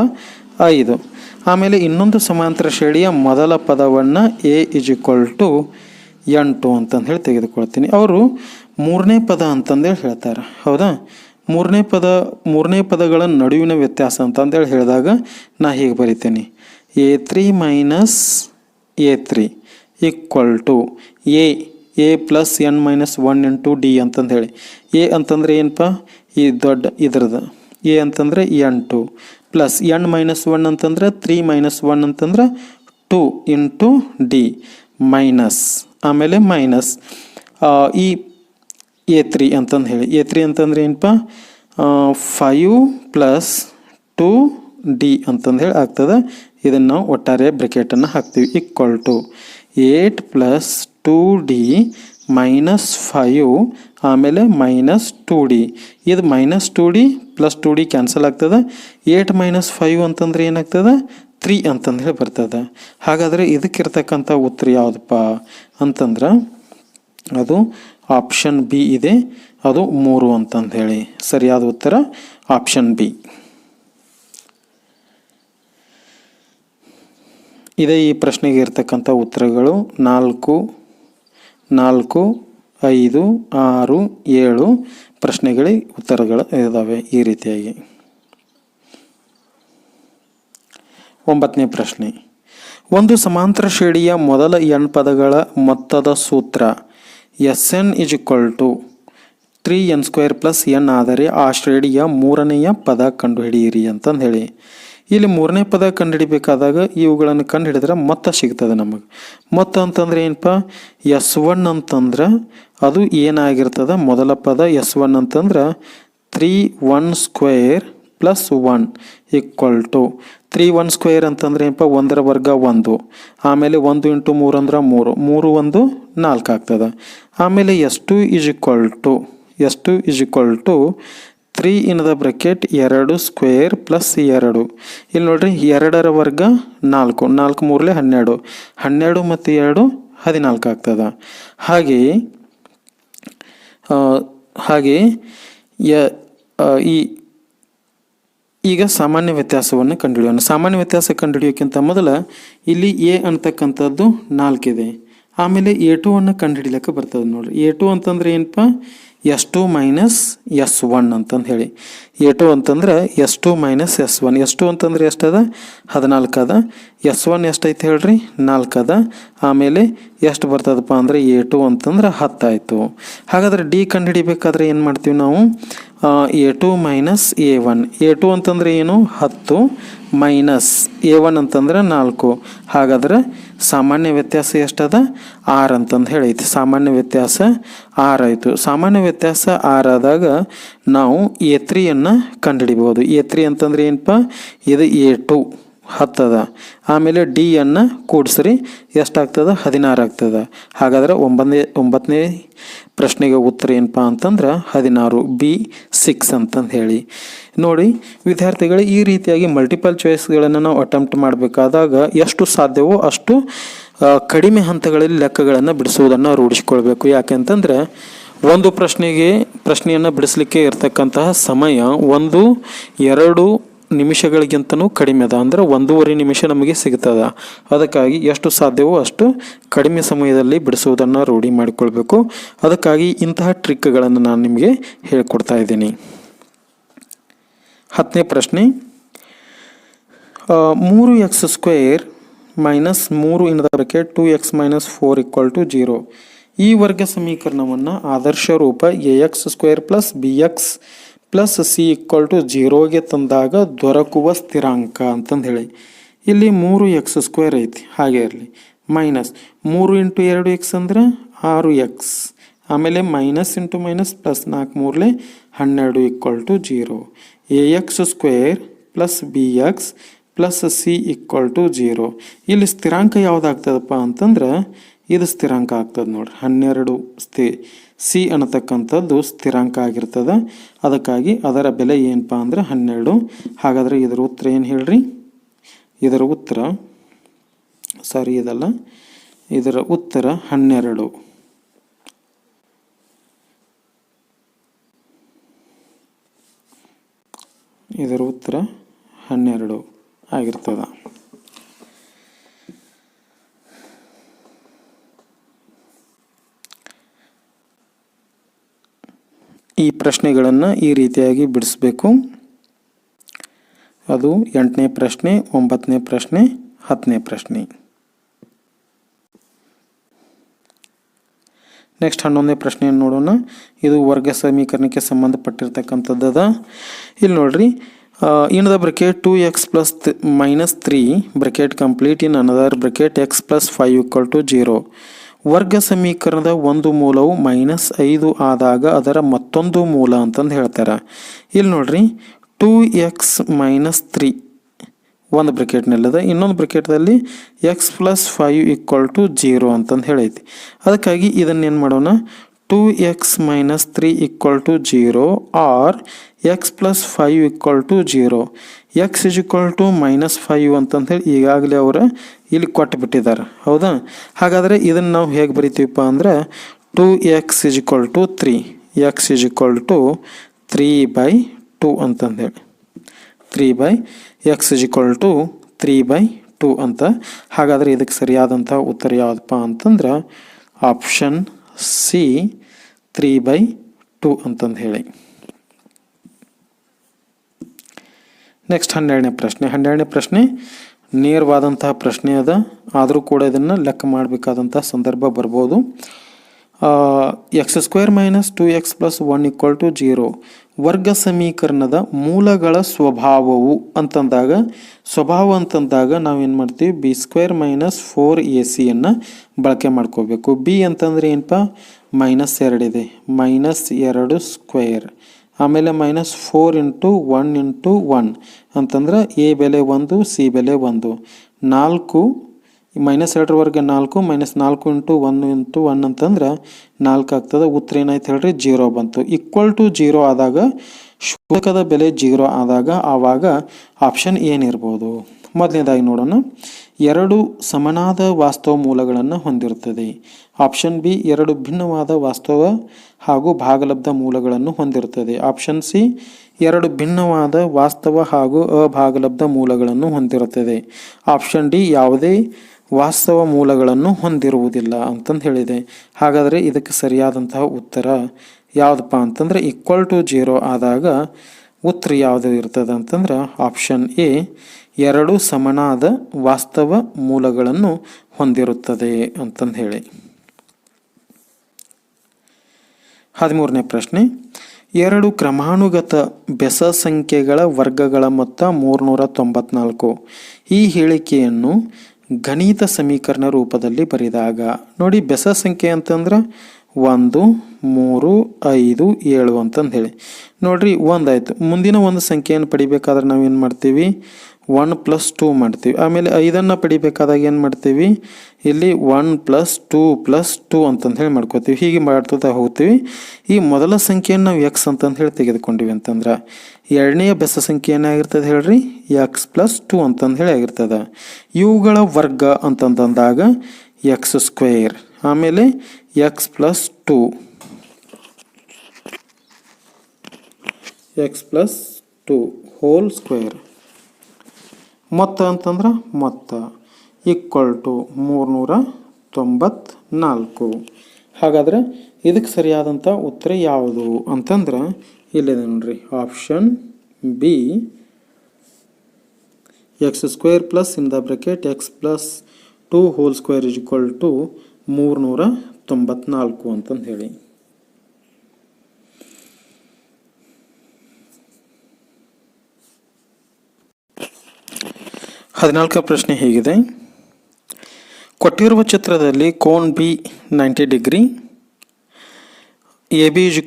5. ಆಮೇಲೆ ಇನ್ನೊಂದು ಸಮಾಂತರ ಶ್ರೇಣಿಯ ಮೊದಲ ಪದವನ್ನು A = 8 ಅಂತಂದು ಹೇಳಿ ತೆಗೆದುಕೊಳ್ತೀನಿ. ಅವರು ಮೂರನೇ ಪದ ಅಂತಂದೇಳಿ ಹೇಳ್ತಾರೆ. ಹೌದಾ? ಮೂರನೇ ಪದಗಳ ನಡುವಿನ ವ್ಯತ್ಯಾಸ ಅಂತಂದೇಳಿ ಹೇಳಿದಾಗ ನಾ ಹೀಗೆ ಬರಿತೀನಿ. A3 - A3 = A + n - 1 × D ಅಂತಂದು ಹೇಳಿ. ಎ ಅಂತಂದ್ರೆ ಏನಪ್ಪ? ಈ ದೊಡ್ಡ ಇದ್ರದ್ದು ಎ ಅಂತಂದ್ರೆ 8 ಪ್ಲಸ್ n - 1 ಅಂತಂದ್ರೆ 3 - 1 ಅಂತಂದ್ರೆ 2 × D ಮೈನಸ್, ಆಮೇಲೆ ಮೈನಸ್ ಈ A3 ಅಂತಂದು ಹೇಳಿ. A3 ಅಂತಂದ್ರೆ ಏನಪ್ಪ? 5 + 2D ಅಂತಂದು ಹೇಳಿ ಆಗ್ತದೆ. ಇದನ್ನು ನಾವು ಒಟ್ಟಾರೆ ಬ್ರ್ಯಾಕೆಟನ್ನು ಹಾಕ್ತೀವಿ. = 8 + 2D - 5 ಆಮೇಲೆ -2D. ಇದು -2D + 2D ಕ್ಯಾನ್ಸಲ್ ಆಗ್ತದೆ. 8 - 5 ಅಂತಂದ್ರೆ ಏನಾಗ್ತದೆ? 3 ಅಂತಂದು ಹೇಳಿ ಬರ್ತದೆ. ಹಾಗಾದರೆ ಇದಕ್ಕಿರ್ತಕ್ಕಂಥ ಉತ್ತರ ಯಾವುದಪ್ಪ ಅಂತಂದ್ರೆ ಅದು ಆಪ್ಷನ್ ಬಿ ಇದೆ, ಅದು 3 ಅಂತಂದು ಹೇಳಿ. ಸರಿಯಾದ ಉತ್ತರ ಆಪ್ಷನ್ ಬಿ. ಇದೇ ಈ ಪ್ರಶ್ನೆಗೆ ಇರ್ತಕ್ಕಂಥ ಉತ್ತರಗಳು 4, 5, 6, 7 ಪ್ರಶ್ನೆಗಳಿಗೆ ಉತ್ತರಗಳು ಇದ್ದಾವೆ ಈ ರೀತಿಯಾಗಿ. 9ನೇ ಪ್ರಶ್ನೆ. ಒಂದು ಸಮಾಂತರ ಶ್ರೇಣಿಯ ಮೊದಲ n ಪದಗಳ ಮೊತ್ತದ ಸೂತ್ರ Sn = 3n² + n ಆದರೆ ಆ ಶ್ರೇಣಿಯ ಮೂರನೆಯ ಪದ ಕಂಡುಹಿಡಿಯಿರಿ ಅಂತಂದು ಹೇಳಿ. ಇಲ್ಲಿ ಮೂರನೇ ಪದ ಕಂಡುಹಿಡಿಬೇಕಾದಾಗ ಇವುಗಳನ್ನು ಕಂಡುಹಿಡಿದ್ರೆ ಮೊತ್ತ ಸಿಗ್ತದೆ ನಮಗೆ. ಮೊತ್ತ ಅಂತಂದ್ರೆ ಏನಪ್ಪ? S1 ಅಂತಂದ್ರೆ ಅದು ಏನಾಗಿರ್ತದೆ? ಮೊದಲ ಪದ S1 ಅಂತಂದ್ರೆ 3 1² ಪ್ಲಸ್ 1 ಈಕ್ವಲ್ ಟು 3 1 ಸ್ಕ್ವೇರ್ ಅಂತಂದ್ರೆ ಏನಪ್ಪ 1ರ ವರ್ಗ 1, ಆಮೇಲೆ 1 ಇಂಟು 3 ಅಂದ್ರೆ 3, 3 1 4 ಆಗ್ತದೆ. ಆಮೇಲೆ ಎಷ್ಟು is equal to 3 in the bracket 2 square plus 2. ಇಲ್ಲಿ ನೋಡ್ರಿ 2ರ ವರ್ಗ 4, 4 3 12, 12 ಮತ್ತು 2 14 ಆಗ್ತದೆ. ಹಾಗೆ ಈಗ ಸಾಮಾನ್ಯ ವ್ಯತ್ಯಾಸವನ್ನು ಕಂಡುಹಿಡಿಯೋಣ. ಸಾಮಾನ್ಯ ವ್ಯತ್ಯಾಸ ಕಂಡುಹಿಡಿಯೋಕ್ಕಿಂತ ಮೊದಲ ಇಲ್ಲಿ ಎ ಅಂತಕ್ಕಂಥದ್ದು 4 ಇದೆ. ಆಮೇಲೆ A2 ಅನ್ನು ಕಂಡುಹಿಡಿಲಿಕ್ಕೆ ಬರ್ತದೆ ನೋಡ್ರಿ. A2 ಅಂತಂದ್ರೆ ಏನಪ್ಪ S2 ಮೈನಸ್ S1 ಅಂತಂದು ಹೇಳಿ. A2 ಅಂತಂದ್ರೆ S2 ಮೈನಸ್ S1. S2 ಅಂತಂದ್ರೆ ಎಷ್ಟದ 14 ಅದ. S1 ಎಷ್ಟೈತೆ ಹೇಳ್ರಿ 4 ಅದ. ಆಮೇಲೆ ಎಷ್ಟು ಬರ್ತದಪ್ಪ ಅಂದ್ರೆ A2 ಅಂತಂದ್ರೆ 10 ಆಯಿತು. ಹಾಗಾದ್ರೆ ಡಿ ಕಂಡುಹಿಡಿಬೇಕಾದ್ರೆ ಏನು ಮಾಡ್ತೀವಿ ನಾವು A2 ಮೈನಸ್ A1. A2 ಅಂತಂದ್ರೆ ಏನು 10 ಮೈನಸ್ A1 ಅಂತಂದ್ರೆ 4. ಹಾಗಾದ್ರೆ ಸಾಮಾನ್ಯ ವ್ಯತ್ಯಾಸ ಎಷ್ಟದ 6 ಅಂತಂದು ಹೇಳೈತಿ. ಸಾಮಾನ್ಯ ವ್ಯತ್ಯಾಸ 6 ಆಯಿತು. ಸಾಮಾನ್ಯ ವ್ಯತ್ಯಾಸ 6 ಆದಾಗ ನಾವು A3 ಕಂಡುಹಿಡಿಬಹುದು. A3 ಅಂತಂದ್ರೆ ಏನಪ್ಪ ಇದು A2 10 ಅದ. ಆಮೇಲೆ ಡಿ ಅನ್ನು ಕೂಡಿಸ್ರಿ ಎಷ್ಟಾಗ್ತದೆ 16 ಆಗ್ತದೆ. ಹಾಗಾದ್ರೆ 9ನೇ ಪ್ರಶ್ನೆಗೆ ಉತ್ತರ ಏನಪ್ಪ ಅಂತಂದ್ರೆ 16, B6 ಅಂತಂದು ಹೇಳಿ. ನೋಡಿ ವಿದ್ಯಾರ್ಥಿಗಳು, ಈ ರೀತಿಯಾಗಿ ಮಲ್ಟಿಪಲ್ ಚಾಯ್ಸ್ಗಳನ್ನು ನಾವು ಅಟೆಂಪ್ಟ್ ಮಾಡಬೇಕಾದಾಗ ಎಷ್ಟು ಸಾಧ್ಯವೋ ಅಷ್ಟು ಕಡಿಮೆ ಹಂತಗಳಲ್ಲಿ ಲೆಕ್ಕಗಳನ್ನು ಬಿಡಿಸುವುದನ್ನು ರೂಢಿಸ್ಕೊಳ್ಬೇಕು. ಯಾಕೆಂತಂದ್ರೆ ಒಂದು ಪ್ರಶ್ನೆಯನ್ನು ಬಿಡಿಸ್ಲಿಕ್ಕೆ ಇರ್ತಕ್ಕಂತಹ ಸಮಯ 1-2 ನಿಮಿಷಗಳಿಗಿಂತನೂ ಕಡಿಮೆ ಅದ. ಅಂದ್ರೆ 1.5 ನಿಮಿಷ ನಮಗೆ ಸಿಗ್ತದ. ಅದಕ್ಕಾಗಿ ಎಷ್ಟು ಸಾಧ್ಯವೋ ಅಷ್ಟು ಕಡಿಮೆ ಸಮಯದಲ್ಲಿ ಬಿಡಿಸುವುದನ್ನು ರೂಢಿ ಮಾಡಿಕೊಳ್ಬೇಕು. ಅದಕ್ಕಾಗಿ ಇಂತಹ ಟ್ರಿಕ್ಗಳನ್ನು ನಾನು ನಿಮಗೆ ಹೇಳಿಕೊಡ್ತಾ ಇದ್ದೀನಿ. 10ನೇ ಪ್ರಶ್ನೆ, 3x square minus 3 in the bracket 2x minus 4 equal to 0. ಈ ವರ್ಗ ಸಮೀಕರಣವನ್ನು ಆದರ್ಶ ರೂಪ AX square plus BX plus C equal to 0ಗೆ ತಂದಾಗ ದೊರಕುವ ಸ್ಥಿರಾಂಕ ಅಂತಂದು ಹೇಳಿ. ಇಲ್ಲಿ 3x ಸ್ಕ್ವೇರ್ ಐತಿ, ಹಾಗೆ ಇರಲಿ. ಮೈನಸ್ 3 ಇಂಟು 2x ಅಂದ್ರೆ 6x. ಆಮೇಲೆ minus into minus plus 4 3 12 equal to 0. AX square plus BX plus C equal to 0. ಇಲ್ಲಿ ಸ್ಥಿರಾಂಕ ಯಾವುದಾಗ್ತದಪ್ಪ ಅಂತಂದ್ರೆ ಇದು ಸ್ಥಿರಾಂಕ ಆಗ್ತದೆ ನೋಡ್ರಿ. 12 C ಅನ್ನತಕ್ಕಂಥದ್ದು ಸ್ಥಿರಾಂಕ ಆಗಿರ್ತದೆ. ಅದಕ್ಕಾಗಿ ಅದರ ಬೆಲೆ ಏನಪ್ಪ ಅಂದ್ರೆ 12. ಹಾಗಾದರೆ ಇದರ ಉತ್ತರ ಏನು ಹೇಳ್ರಿ? ಇದರ ಉತ್ತರ ಇದರ ಉತ್ತರ 12. ಇದರ ಉತ್ತರ 12 ಆಗಿರ್ತದೆ. ಈ ಪ್ರಶ್ನೆಗಳನ್ನು ಈ ರೀತಿಯಾಗಿ ಬಿಡಿಸ್ಬೇಕು. ಅದು 8ನೇ ಪ್ರಶ್ನೆ, 9ನೇ ಪ್ರಶ್ನೆ, 10ನೇ ಪ್ರಶ್ನೆ. ನೆಕ್ಸ್ಟ್ 11ನೇ ಪ್ರಶ್ನೆಯನ್ನು ನೋಡೋಣ. ಇದು ವರ್ಗ ಸಮೀಕರಣಕ್ಕೆ ಸಂಬಂಧಪಟ್ಟಿರ್ತಕ್ಕಂಥದ್ದದ. ಇಲ್ಲಿ ನೋಡ್ರಿ, in the bracket 2x plus minus 3 bracket complete in another bracket x plus 5 equal to 0. ವರ್ಗ ಸಮೀಕರಣದ ಒಂದು ಮೂಲವು -5 ಆದಾಗ ಅದರ ಮತ್ತೊಂದು ಮೂಲ ಅಂತಂದು ಹೇಳ್ತಾರೆ. ಇಲ್ಲಿ ನೋಡ್ರಿ, 2x ಮೈನಸ್ 3 ಒಂದು ಬ್ರಾಕೆಟ್ನಲ್ಲದ, ಇನ್ನೊಂದು ಬ್ರಾಕೆಟ್ದಲ್ಲಿ x ಪ್ಲಸ್ 5 ಈಕ್ವಲ್ ಟು 0 ಅಂತಂದು ಹೇಳೈತಿ. ಅದಕ್ಕಾಗಿ ಇದನ್ನೇನು ಮಾಡೋಣ, 2x minus 3 equal to 0 or x plus 5 equal to 0. x is equal to -5 ಅಂತಂದು ಹೇಳಿ ಈಗಾಗಲೇ ಅವರು ಇಲ್ಲಿ ಕೊಟ್ಟು ಬಿಟ್ಟಿದ್ದಾರೆ, ಹೌದಾ? ಹಾಗಾದರೆ ಇದನ್ನು ನಾವು ಹೇಗೆ ಬರಿತೀವಪ್ಪ ಅಂದ್ರೆ 2x is equal to 3, x is equal to 3/2 ಅಂತಂದು ಹೇಳಿ, 3/x ಇಸ್ ಈಕ್ವಲ್ ಟು 3/2 ಅಂತ. ಹಾಗಾದರೆ ಇದಕ್ಕೆ ಸರಿಯಾದಂಥ ಉತ್ತರ ಯಾವುದಪ್ಪ ಅಂತಂದ್ರೆ ಆಪ್ಷನ್ ಸಿ 3/2 ಅಂತಂದು ಹೇಳಿ. ನೆಕ್ಸ್ಟ್ 12ನೇ ಪ್ರಶ್ನೆ ನೇರವಾದಂತಹ ಪ್ರಶ್ನೆ ಅದ, ಆದರೂ ಕೂಡ ಇದನ್ನು ಲೆಕ್ಕ ಮಾಡಬೇಕಾದಂಥ ಸಂದರ್ಭ ಬರ್ಬೋದು. x² minus 2x plus 1 equal to 0 ವರ್ಗ ಸಮೀಕರಣದ ಮೂಲಗಳ ಸ್ವಭಾವ ಅಂತಂದಾಗ ನಾವೇನು ಮಾಡ್ತೀವಿ, b² ಮೈನಸ್ 4ac ಬಳಕೆ ಮಾಡ್ಕೋಬೇಕು. ಬಿ ಅಂತಂದ್ರೆ ಏನಪ್ಪ, -2 ಇದೆ, -2 ಸ್ಕ್ವೇರ್. ಆಮೇಲೆ -4 × 1 × 1 ಅಂತಂದ್ರೆ ಎ ಬೆಲೆ 1 ಸಿ ಬೆಲೆ 1 4 -2 4 -4 × 1 × 1 ಅಂತಂದ್ರೆ 4 ಆಗ್ತದೆ. ಉತ್ತರ ಏನಾಯ್ತು ಹೇಳ್ರಿ 0 ಬಂತು. =0 ಆದಾಗ ಶೋಧಕದ ಬೆಲೆ 0 ಆದಾಗ ಆವಾಗ ಆಪ್ಷನ್ ಏನಿರ್ಬೋದು? ಮೊದಲನೇದಾಗಿ ನೋಡೋಣ. 2 ಸಮನಾದ ವಾಸ್ತವ ಮೂಲಗಳನ್ನು ಹೊಂದಿರುತ್ತದೆ. ಆಪ್ಷನ್ ಬಿ 2 ಭಿನ್ನವಾದ ವಾಸ್ತವ ಹಾಗೂ ಭಾಗಲಬ್ಧ ಮೂಲಗಳನ್ನು ಹೊಂದಿರುತ್ತದೆ. ಆಪ್ಷನ್ ಸಿ 2 ಭಿನ್ನವಾದ ವಾಸ್ತವ ಹಾಗೂ ಅಭಾಗಲಬ್ಧ ಮೂಲಗಳನ್ನು ಹೊಂದಿರುತ್ತದೆ. ಆಪ್ಷನ್ ಡಿ ಯಾವುದೇ ವಾಸ್ತವ ಮೂಲಗಳನ್ನು ಹೊಂದಿರುವುದಿಲ್ಲ ಅಂತಂದು ಹೇಳಿದೆ. ಹಾಗಾದರೆ ಇದಕ್ಕೆ ಸರಿಯಾದಂತಹ ಉತ್ತರ ಯಾವುದಪ್ಪ ಅಂತಂದ್ರೆ =0 ಆದಾಗ ಉತ್ತರ ಯಾವುದು ಇರ್ತದೆ ಅಂತಂದ್ರೆ ಆಪ್ಷನ್ ಎ 2 ಸಮನಾದ ವಾಸ್ತವ ಮೂಲಗಳನ್ನು ಹೊಂದಿರುತ್ತದೆ ಅಂತಂದು ಹೇಳಿ. 13ನೇ ಪ್ರಶ್ನೆ. 2 ಕ್ರಮಾನುಗತ ಬೆಸ ಸಂಖ್ಯೆಗಳ ವರ್ಗಗಳ ಮೊತ್ತ 394. ಈ ಹೇಳಿಕೆಯನ್ನು ಗಣಿತ ಸಮೀಕರಣ ರೂಪದಲ್ಲಿ ಬರೆದಾಗ ನೋಡಿ, ಬೆಸ ಸಂಖ್ಯೆ ಅಂತಂದ್ರೆ 1 3 5 7 ಅಂತಂದು ಹೇಳಿ. ನೋಡ್ರಿ, ಒಂದಾಯ್ತು. ಮುಂದಿನ ಒಂದು ಸಂಖ್ಯೆಯನ್ನು ಪಡಿಬೇಕಾದ್ರೆ ನಾವೇನು ಮಾಡ್ತೀವಿ? 1 + 2 ಮಾಡ್ತೀವಿ. ಆಮೇಲೆ 5ಅನ್ನು ಪಡಿಬೇಕಾದಾಗ ಏನು ಮಾಡ್ತೀವಿ? ಇಲ್ಲಿ 1 + 2 + 2 ಅಂತಂದು ಹೇಳಿ ಮಾಡ್ಕೋತೀವಿ. ಹೀಗೆ ಮಾಡ್ತಾ ಹೋಗ್ತೀವಿ. ಈ ಮೊದಲ ಸಂಖ್ಯೆಯನ್ನು ನಾವು ಎಕ್ಸ್ ಅಂತಂದು ಹೇಳಿ ತೆಗೆದುಕೊಂಡಿವಿ ಅಂತಂದ್ರೆ ಎರಡನೆಯ ಬೆಸ ಸಂಖ್ಯೆ ಏನಾಗಿರ್ತದೆ ಹೇಳ್ರಿ? x+2 ಅಂತಂದು ಹೇಳಿ ಆಗಿರ್ತದೆ. ಇವುಗಳ ವರ್ಗ ಅಂತಂದಾಗ x², ಆಮೇಲೆ x+2 ಹೋಲ್ ಸ್ಕ್ವೇರ್. ಮೊತ್ತ ಅಂತಂದ್ರೆ ಮೊತ್ತ =394. ಹಾಗಾದ್ರೆ ಇದಕ್ಕೆ ಸರಿಯಾದಂಥ ಉತ್ತರ ಯಾವುದು ಅಂತಂದ್ರೆ ಇಲ್ಲಿದೆ ನೋಡ್ರಿ, option B x² + x+2 whole square =394 ಅಂತಂದು ಹೇಳಿ. ಹದಿನಾಲ್ಕನೇ ಪ್ರಶ್ನೆ ಹೀಗಿದೆ. ಕೊಟ್ಟಿರುವ ಚಿತ್ರದಲ್ಲಿ cone B 90 degree, A B =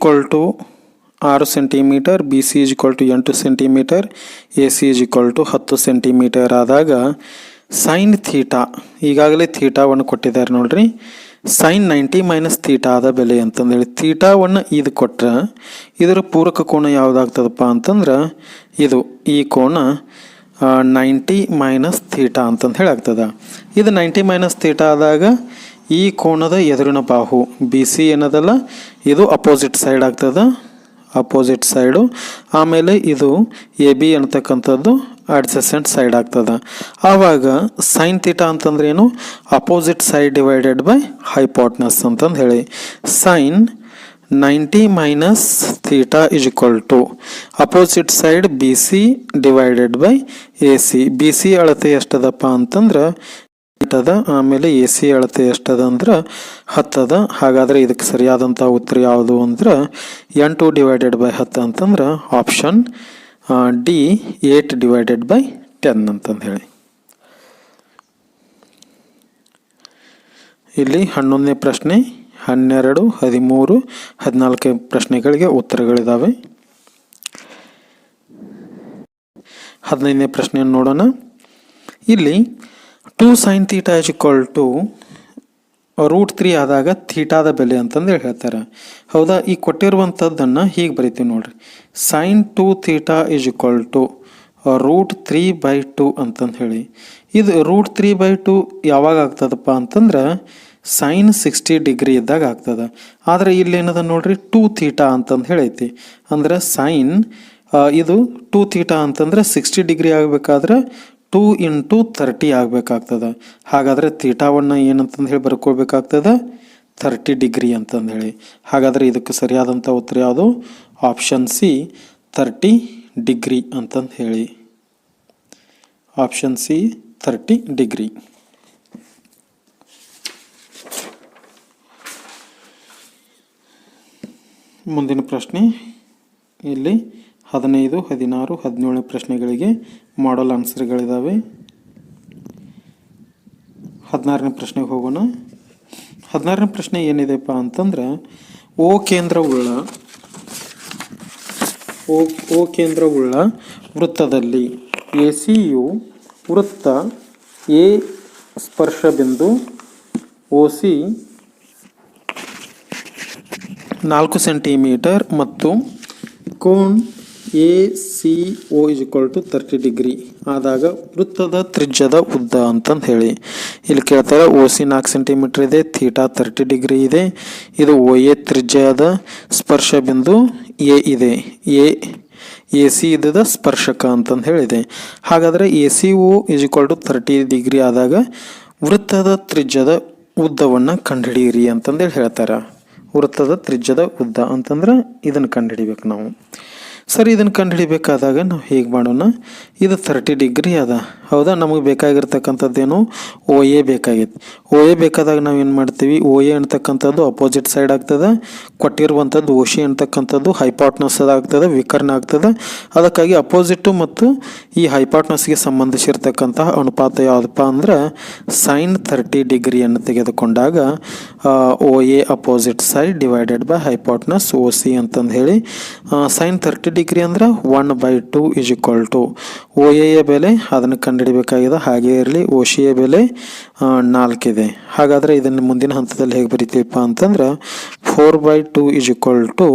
6 centimetre, B C = 8 centimetre, A C = 10 centimetre ಆದಾಗ ಸೈನ್ ಥೀಟಾ, ಈಗಾಗಲೇ ಥೀಟಾವನ್ನು ಕೊಟ್ಟಿದ್ದಾರೆ ನೋಡ್ರಿ, ಸೈನ್ 90 - ಥೀಟಾದ ಬೆಲೆ ಅಂತಂದೇಳಿ ಥೀಟಾವನ್ನು ಇದು ಕೊಟ್ರೆ ಇದರ ಪೂರಕ ಕೋನ ಯಾವುದಾಗ್ತದಪ್ಪ ಅಂತಂದ್ರೆ ಇದು ಈ ಕೋನ 90 - ಥೀಟಾ ಅಂತಂದು ಹೇಳಿ ಆಗ್ತದೆ. ಇದು 90 - ಥೀಟಾ ಆದಾಗ ಈ ಕೋನದ ಎದುರಿನ ಬಾಹು ಬಿ ಸಿ ಏನದಲ್ಲ ಇದು ಅಪೋಸಿಟ್ ಸೈಡ್ ಆಗ್ತದೆ, ಅಪೋಸಿಟ್ ಸೈಡು. ಆಮೇಲೆ ಇದು ಎ ಬಿ ಅಂತಕ್ಕಂಥದ್ದು ಅಡ್ಜಸೆಂಟ್ ಸೈಡ್ ಆಗ್ತದೆ. ಆವಾಗ ಸೈನ್ ಥೀಟಾ ಅಂತಂದ್ರೆ ಏನು? Opposite side divided by hypotenuse ಅಂತಂದು ಹೇಳಿ. Sine 90 - theta = opposite side B C divided by A C. B C ಅಳತೆ ಎಷ್ಟದಪ್ಪ ಅಂತಂದ್ರೆ 8 ಅದ, ಆಮೇಲೆ ಎ ಸಿ ಅಳತೆ ಎಷ್ಟದ ಅಂದ್ರೆ 10 ಅದ. ಹಾಗಾದರೆ ಇದಕ್ಕೆ ಸರಿಯಾದಂಥ ಉತ್ತರ ಯಾವುದು ಅಂದ್ರೆ 8 / 10 ಅಂತಂದ್ರೆ ಆಪ್ಷನ್ ಡಿ 8 / 10 ಅಂತಂದು ಹೇಳಿ. ಇಲ್ಲಿ 11ನೇ ಪ್ರಶ್ನೆ, 12, 13, 14 ಪ್ರಶ್ನೆಗಳಿಗೆ ಉತ್ತರಗಳಿದ್ದಾವೆ. 15ನೇ ಪ್ರಶ್ನೆಯನ್ನು ನೋಡೋಣ. ಇಲ್ಲಿ 2 sin θ = √3 ಆದಾಗ ಥೀಟಾದ ಬೆಲೆ ಅಂತಂದು ಹೇಳ್ತಾರೆ. ಹೌದಾ? ಈ ಕೊಟ್ಟಿರುವಂಥದ್ದನ್ನು ಹೀಗೆ ಬರಿತೀವಿ ನೋಡ್ರಿ, sin 2θ = √3/2 ಅಂತಂದು ಹೇಳಿ. ಇದು √3/2 ಯಾವಾಗ ಆಗ್ತದಪ್ಪ ಅಂತಂದ್ರೆ ಸೈನ್ 60 ಡಿಗ್ರಿ ಇದ್ದಾಗ ಆಗ್ತದೆ. ಆದರೆ ಇಲ್ಲಿ ಏನದ ನೋಡ್ರಿ 2θ ಅಂತಂದು ಹೇಳೈತಿ. ಅಂದ್ರೆ ಸೈನ್ ಇದು 2θ ಅಂತಂದ್ರೆ 60 ಡಿಗ್ರಿ ಆಗಬೇಕಾದ್ರೆ 2 × 30 ಆಗಬೇಕಾಗ್ತದೆ. ಹಾಗಾದರೆ ಥೀಟಾವನ್ನು ಏನಂತಂದು ಹೇಳಿ ಬರ್ಕೊಳ್ಬೇಕಾಗ್ತದೆ 30 ಡಿಗ್ರಿ ಅಂತಂದು ಹೇಳಿ. ಹಾಗಾದರೆ ಇದಕ್ಕೆ ಸರಿಯಾದಂಥ ಉತ್ತರ ಯಾವುದು? ಆಪ್ಷನ್ ಸಿ 30 ಡಿಗ್ರಿ ಅಂತಂದು ಹೇಳಿ. Option C 30 degree. ಮುಂದಿನ ಪ್ರಶ್ನೆ, ಇಲ್ಲಿ 15, 16, 17 ಪ್ರಶ್ನೆಗಳಿಗೆ ಮಾಡಲ್ ಆನ್ಸರ್ಗಳಿದ್ದಾವೆ. 16ನೇ ಪ್ರಶ್ನೆಗೆ ಹೋಗೋಣ. 16ನೇ ಪ್ರಶ್ನೆ ಏನಿದೆಪ್ಪ ಅಂತಂದ್ರೆ, ಓ ಕೇಂದ್ರವುಳ್ಳ ಓ ಕೇಂದ್ರವುಳ್ಳ ವೃತ್ತದಲ್ಲಿ ಎ ಸಿಯು ವೃತ್ತ ಎ ಸ್ಪರ್ಶಬಿಂದು ಒ ಸಿ 4 ಸೆಂಟಿಮೀಟರ್ ಮತ್ತು cone A C O = 30 degree ಆದಾಗ ವೃತ್ತದ ತ್ರಿಜ್ಯದ ಉದ್ದ ಅಂತಂದು ಹೇಳಿ ಇಲ್ಲಿ ಕೇಳ್ತಾರೆ. ಒ ಸಿ 4 ಸೆಂಟಿಮೀಟರ್ ಇದೆ, ಥೀಟಾ 30 ಡಿಗ್ರಿ ಇದೆ, ಇದು ಒ ಎ ತ್ರಿಜ್ಯದ ಸ್ಪರ್ಶ ಬಿಂದು ಎ ಇದೆ, ಎ ಸಿ ಇದ್ದದ ಸ್ಪರ್ಶಕ ಅಂತಂದು ಹೇಳಿದೆ. ಹಾಗಾದರೆ ಎ ಸಿ ಒ = 30 ಡಿಗ್ರಿ ಆದಾಗ ವೃತ್ತದ ತ್ರಿಜ್ಯದ ಉದ್ದವನ್ನು ಕಂಡುಹಿಡಿಯಿರಿ ಅಂತಂದೇಳಿ ಹೇಳ್ತಾರೆ. ವೃತ್ತದ ತ್ರಿಜ್ಯದ ಉದ್ದ ಅಂತಂದ್ರೆ ಇದನ್ನು ಕಂಡುಹಿಡಿಬೇಕು ನಾವು. ಸರಿ, ಇದನ್ನು ಕಂಡುಹಿಡಿಬೇಕಾದಾಗ ನಾವು ಹೇಗೆ ಮಾಡೋಣ? ಇದು 30 ಡಿಗ್ರಿ ಅದ, ಹೌದಾ? ನಮಗೆ ಬೇಕಾಗಿರ್ತಕ್ಕಂಥದ್ದೇನು ಒ ಎ ಬೇಕಾಗಿತ್ತು. ಒ ಎ ಬೇಕಾದಾಗ ನಾವು ಏನು ಮಾಡ್ತೀವಿ? ಒ ಎ ಅಂತಕ್ಕಂಥದ್ದು ಅಪೋಸಿಟ್ ಸೈಡ್ ಆಗ್ತದೆ, ಕೊಟ್ಟಿರುವಂಥದ್ದು ಒ ಸಿ ಅಂತಕ್ಕಂಥದ್ದು ಹೈಪಾಟ್ನಸ್ ಆಗ್ತದೆ, ವಿಕರ್ಣ ಆಗ್ತದೆ. ಅದಕ್ಕಾಗಿ ಅಪೋಸಿಟ್ಟು ಮತ್ತು ಈ ಹೈಪಾಟ್ನಸ್ಗೆ ಸಂಬಂಧಿಸಿರ್ತಕ್ಕಂತಹ ಅನುಪಾತ ಯಾವುದಪ್ಪ ಅಂದ್ರೆ ಸೈನ್ 30 ಡಿಗ್ರಿಯನ್ನು ತೆಗೆದುಕೊಂಡಾಗ O A opposite side divided by hypotenuse O C ಅಂತಂದು ಹೇಳಿ ಸೈನ್ 30 ಡಿಗ್ರಿ ಅಂದ್ರೆ 1/2 = ಒ ಎಯ ಬೆಲೆ ಅದನ್ನು ಕಂಡುಹಿಡಬೇಕಾಗಿದೆ. ಹಾಗೆ ಇರಲಿ, ಒ ಸಿಯ ಬೆಲೆ 4 ಇದೆ. ಹಾಗಾದರೆ ಇದನ್ನು ಮುಂದಿನ ಹಂತದಲ್ಲಿ ಹೇಗೆ ಬರಿತೀವಪ್ಪ ಅಂತಂದ್ರೆ 4/2 =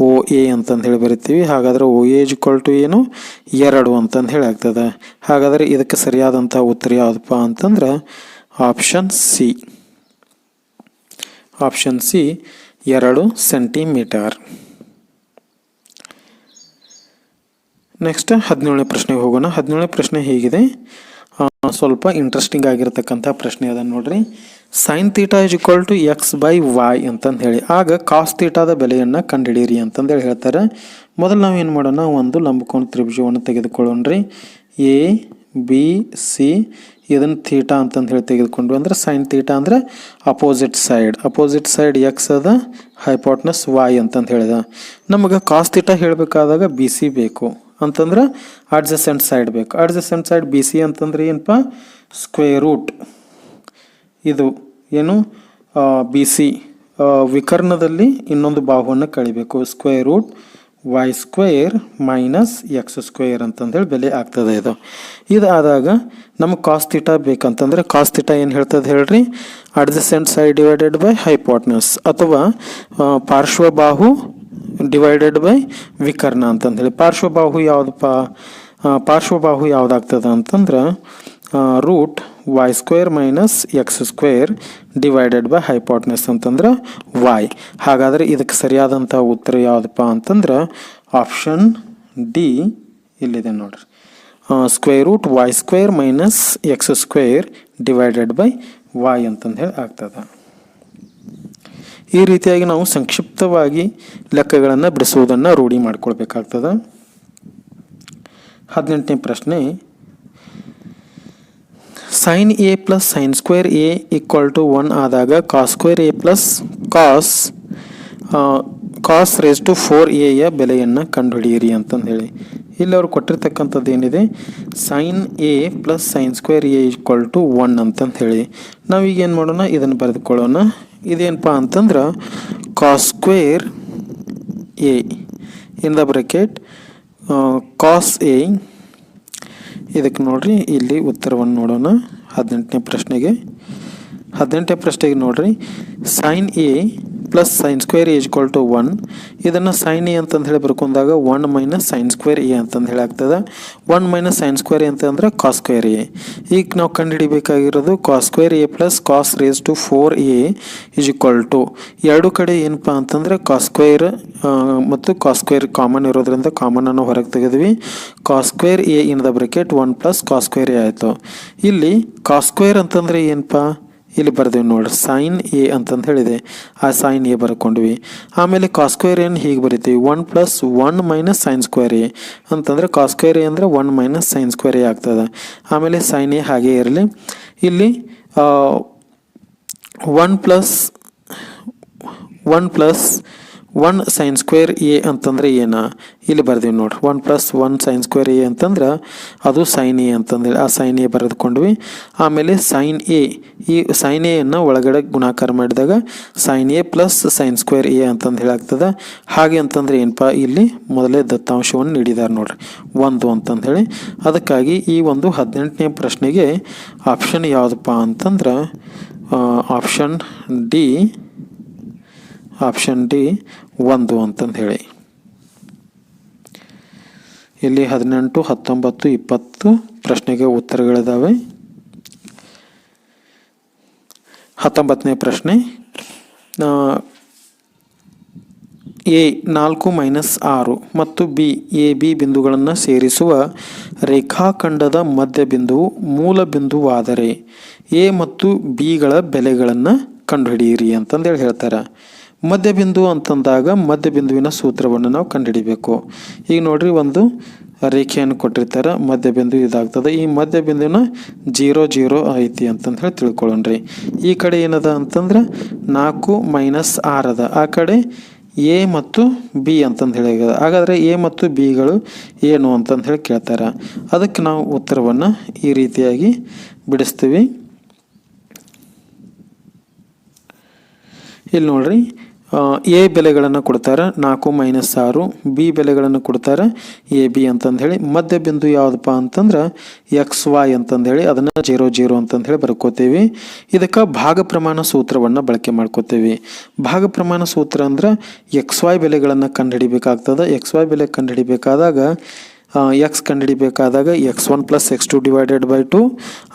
ಒ ಎ ಅಂತಂದು ಹೇಳಿ ಬರಿತೀವಿ. ಹಾಗಾದರೆ ಒ ಎ = ಏನು? 2 ಅಂತಂದು ಹೇಳಿ ಆಗ್ತದೆ. ಹಾಗಾದರೆ ಇದಕ್ಕೆ ಸರಿಯಾದಂಥ ಉತ್ತರ ಯಾವುದಪ್ಪ ಅಂತಂದ್ರೆ option C. Option C 2 centimetre. Next 17ನೇ ಪ್ರಶ್ನೆಗೆ ಹೋಗೋಣ. 17ನೇ ಪ್ರಶ್ನೆ ಹೀಗಿದೆ, ಸ್ವಲ್ಪ ಇಂಟ್ರೆಸ್ಟಿಂಗ್ ಆಗಿರ್ತಕ್ಕಂಥ ಪ್ರಶ್ನೆ ಅದನ್ನು ನೋಡ್ರಿ. ಸೈನ್ ಥೀಟಾ = x/y ಅಂತಂದು ಹೇಳಿ ಆಗ ಕಾಸ್ ಥೀಟಾದ ಬೆಲೆಯನ್ನು ಕಂಡುಹಿಡಿಯಿರಿ ಅಂತಂದೇಳಿ ಹೇಳ್ತಾರೆ. ಮೊದಲು ನಾವು ಏನು ಮಾಡೋಣ? ಒಂದು ಲಂಬಕೋನ ತ್ರಿಭುಜವನ್ನು ತೆಗೆದುಕೊಳ್ಳೋಣ್ರಿ. ಎ ಬಿ ಸಿ ಇದನ್ನು ಥೀಟಾ ಅಂತಂದು ಹೇಳಿ ತೆಗೆದುಕೊಂಡು ಅಂದ್ರೆ ಸೈನ್ ಥೀಟಾ ಅಂದರೆ ಅಪೋಸಿಟ್ ಸೈಡ್ ಎಕ್ಸ್ ಅದ, ಹೈಪಾಟ್ನಸ್ ವಾಯ್ ಅಂತಂದು ಹೇಳಿದ. ನಮಗೆ ಕಾಸ್ ಥೀಟಾ ಹೇಳಬೇಕಾದಾಗ ಬಿ ಸಿ ಬೇಕು ಅಂತಂದ್ರೆ ಅಡ್ಜಸೆಂಟ್ ಸೈಡ್ ಬೇಕು. ಅಡ್ಜಸೆಂಟ್ ಸೈಡ್ ಬಿ ಸಿ ಅಂತಂದ್ರೆ ಏನಪ್ಪ? ಸ್ಕ್ವೇರ್ ರೂಟ್ ಇದು ಏನು ಬಿ ಸಿ ವಿಕರ್ಣದಲ್ಲಿ ಇನ್ನೊಂದು ಬಾಹುವನ್ನು ಕಳಿಬೇಕು. ಸ್ಕ್ವೇರ್ ರೂಟ್ y² - x² ಅಂತಂದೇಳಿ ಬೆಲೆ ಆಗ್ತದೆ. ಇದು ಆದಾಗ ನಮಗೆ ಕಾಸ್ ಥೀಟಾ ಬೇಕಂತಂದ್ರೆ ಕಾಸ್ ಥೀಟಾ ಏನು ಹೇಳ್ತದೆ ಹೇಳ್ರಿ? Adjacent side divided by hypotenuse ಅಥವಾ ಪಾರ್ಶ್ವಬಾಹು ಡಿವೈಡೆಡ್ ಬೈ ವಿಕರ್ಣ ಅಂತಂದೇಳಿ. ಪಾರ್ಶ್ವಬಾಹು ಯಾವುದಪ್ಪ? ಪಾರ್ಶ್ವಬಾಹು ಯಾವುದಾಗ್ತದೆ ಅಂತಂದ್ರೆ root y² - x² divided by hypotenuse ಅಂತಂದ್ರೆ y. ಹಾಗಾದರೆ ಇದಕ್ಕೆ ಸರಿಯಾದಂಥ ಉತ್ತರ ಯಾವುದಪ್ಪ ಅಂತಂದ್ರೆ ಆಪ್ಷನ್ ಡಿ ಇಲ್ಲಿದೆ ನೋಡ್ರಿ. √y² - x² divided by y ಅಂತಂದು ಹೇಳಿ ಆಗ್ತದೆ. ಈ ರೀತಿಯಾಗಿ ನಾವು ಸಂಕ್ಷಿಪ್ತವಾಗಿ ಲೆಕ್ಕಗಳನ್ನು ಬಿಡಿಸುವುದನ್ನು ರೂಢಿ ಮಾಡ್ಕೊಳ್ಬೇಕಾಗ್ತದೆ. 18ನೇ ಪ್ರಶ್ನೆ, sine A plus sine square A = 1 ಆದಾಗ cos² a plus cos raise to 4a ಯ ಬೆಲೆಯನ್ನು ಕಂಡುಹಿಡಿಯಿರಿ ಅಂತಂದು ಹೇಳಿ. ಇಲ್ಲಿ ಅವ್ರು ಕೊಟ್ಟಿರ್ತಕ್ಕಂಥದ್ದು ಏನಿದೆ? Sign A plus sine square A = 1 ಅಂತಂದು ಹೇಳಿ. ನಾವೀಗ ಏನು ಮಾಡೋಣ? ಇದನ್ನು ಬರೆದುಕೊಳ್ಳೋಣ. ಇದೇನಪ್ಪ ಅಂತಂದ್ರೆ cos² a in the bracket cos A. ಇದಕ್ಕೆ ನೋಡ್ರಿ, ಇಲ್ಲಿ ಉತ್ತರವನ್ನು ನೋಡೋಣ. 18ನೇ ಪ್ರಶ್ನೆಗೆ ನೋಡ್ರಿ, sine A plus sine square A = 1. ಇದನ್ನು ಸೈನ್ ಎ ಅಂತಂದು ಹೇಳಿ ಬರ್ಕೊಂಡಾಗ 1 - ಸೈನ್ ಸ್ಕ್ವೇರ್ ಎ ಅಂತಂದು ಹೇಳಿ ಆಗ್ತದೆ. 1 - ಸೈನ್ ಸ್ಕ್ವೇರ್ ಎ ಅಂತಂದ್ರೆ cos² a. ಈಗ ನಾವು ಕಂಡುಹಿಡಿಬೇಕಾಗಿರೋದು cos² a plus cos raise to 4a = ಎರಡು ಕಡೆ ಏನಪ್ಪ ಅಂತಂದ್ರೆ cos² ಮತ್ತು cos² ಕಾಮನ್ ಇರೋದ್ರಿಂದ ಕಾಮನನ್ನು ಹೊರಗೆ ತೆಗೆದ್ವಿ. cos² a in the bracket 1 + cos² a ಆಯಿತು. ಇಲ್ಲಿ cos² ಅಂತಂದ್ರೆ ಏನಪ್ಪ? ಇಲ್ಲಿ ಬರ್ದೇವಿ ನೋಡ್ರಿ, ಸೈನ್ ಎ ಅಂತಂದು ಹೇಳಿದೆ. ಆ ಸೈನ್ ಎ ಬರ್ಕೊಂಡ್ವಿ. ಆಮೇಲೆ cos² a ಹೀಗೆ ಬರಿತೀವಿ, 1 + 1 - ಸೈನ್ ಸ್ಕ್ವೇರ್ ಎ ಅಂತಂದರೆ cos² a ಅಂದರೆ 1 - ಸೈನ್ ಸ್ಕ್ವೇರ್ ಎ ಆಗ್ತದೆ. ಆಮೇಲೆ ಸೈನ್ ಎ ಹಾಗೆ ಇರಲಿ. ಇಲ್ಲಿ 1 + 1 sin ಸ್ಕ್ವೇರ್ ಎ ಅಂತಂದರೆ ಏನ ಇಲ್ಲಿ ಬರ್ದೀವಿ ನೋಡ್ರಿ. 1 + 1 sin ಸ್ಕ್ವೇರ್ ಎ ಅಂತಂದ್ರೆ ಅದು ಸೈನ್ ಎ ಅಂತಂದೇಳಿ ಆ ಸೈನ್ ಎ ಬರೆದುಕೊಂಡ್ವಿ. ಆಮೇಲೆ ಸೈನ್ ಎ, ಈ ಸೈನ್ ಎಯನ್ನು ಒಳಗಡೆ ಗುಣಾಕಾರ ಮಾಡಿದಾಗ sine A plus sine square A ಅಂತಂದು ಹೇಳಾಗ್ತದೆ. ಹಾಗೆ ಅಂತಂದ್ರೆ ಏನಪ್ಪ, ಇಲ್ಲಿ ಮೊದಲೇ ದತ್ತಾಂಶವನ್ನು ನೀಡಿದ್ದಾರೆ ನೋಡ್ರಿ 1 ಅಂತಂದು ಹೇಳಿ. ಅದಕ್ಕಾಗಿ ಈ ಒಂದು 18ನೇ ಪ್ರಶ್ನೆಗೆ ಆಪ್ಷನ್ ಯಾವುದಪ್ಪ ಅಂತಂದ್ರೆ ಆಪ್ಷನ್ ಡಿ 1 ಅಂತಂದು ಹೇಳಿ. ಇಲ್ಲಿ 18, 19, 20 ಪ್ರಶ್ನೆಗೆ ಉತ್ತರಗಳಿದ್ದಾವೆ. 19ನೇ ಪ್ರಶ್ನೆ, ಎ 4 - 6 ಮತ್ತು ಬಿ ಎ ಬಿ ಬಿಂದುಗಳನ್ನು ಸೇರಿಸುವ ರೇಖಾಖಂಡದ ಮಧ್ಯಬಿಂದುವು ಮೂಲ ಬಿಂದುವಾದರೆ ಎ ಮತ್ತು ಬಿಗಳ ಬೆಲೆಗಳನ್ನು ಕಂಡುಹಿಡಿಯಿರಿ ಅಂತಂದೇಳಿ ಹೇಳ್ತಾರೆ. ಮಧ್ಯಬಿಂದು ಅಂತಂದಾಗ ಮಧ್ಯಬಿಂದುವಿನ ಸೂತ್ರವನ್ನು ನಾವು ಕಂಡುಹಿಡಿಬೇಕು. ಈಗ ನೋಡ್ರಿ, ಒಂದು ರೇಖೆಯನ್ನು ಕೊಟ್ಟಿರ್ತಾರೆ, ಮಧ್ಯಬಿಂದು ಇದಾಗ್ತದೆ. ಈ ಮಧ್ಯಬಿಂದುವಿನ 0, 0 ಐತಿ ಅಂತಂದು ಹೇಳಿ ತಿಳ್ಕೊಳ್ಳೋಣ್ರಿ. ಈ ಕಡೆ ಏನದ ಅಂತಂದ್ರೆ 4 - 6 ಅದ, ಆ ಕಡೆ ಎ ಮತ್ತು ಬಿ ಅಂತಂದು ಹೇಳಿ. ಹಾಗಾದರೆ ಎ ಮತ್ತು ಬಿಗಳು ಏನು ಅಂತಂದು ಹೇಳಿ ಕೇಳ್ತಾರೆ. ಅದಕ್ಕೆ ನಾವು ಉತ್ತರವನ್ನು ಈ ರೀತಿಯಾಗಿ ಬಿಡಿಸ್ತೀವಿ. ಇಲ್ಲಿ ನೋಡ್ರಿ, ಎ ಬೆಲೆಗಳನ್ನು ಕೊಡ್ತಾರೆ 4 - 6, ಬಿ ಬೆಲೆಗಳನ್ನು ಕೊಡ್ತಾರೆ ಎ ಬಿ ಅಂತಂದು ಹೇಳಿ. ಮಧ್ಯಬಿಂದು ಯಾವುದಪ್ಪ ಅಂತಂದ್ರೆ XY ಅಂತಂದು ಹೇಳಿ ಅದನ್ನು 0, 0 ಅಂತಂದು ಹೇಳಿ ಬರ್ಕೋತೀವಿ. ಇದಕ್ಕೆ ಭಾಗ ಪ್ರಮಾಣ ಸೂತ್ರವನ್ನು ಬಳಕೆ ಮಾಡ್ಕೋತೀವಿ. ಭಾಗ ಪ್ರಮಾಣ ಸೂತ್ರ ಅಂದ್ರೆ XY ಬೆಲೆಗಳನ್ನು ಕಂಡುಹಿಡಿಬೇಕಾಗ್ತದೆ. XY ಬೆಲೆ ಕಂಡುಹಿಡಿಬೇಕಾದಾಗ ಎಕ್ಸ್ ಕಂಡುಹಿಡಿಬೇಕಾದಾಗ x1 + x2 / 2,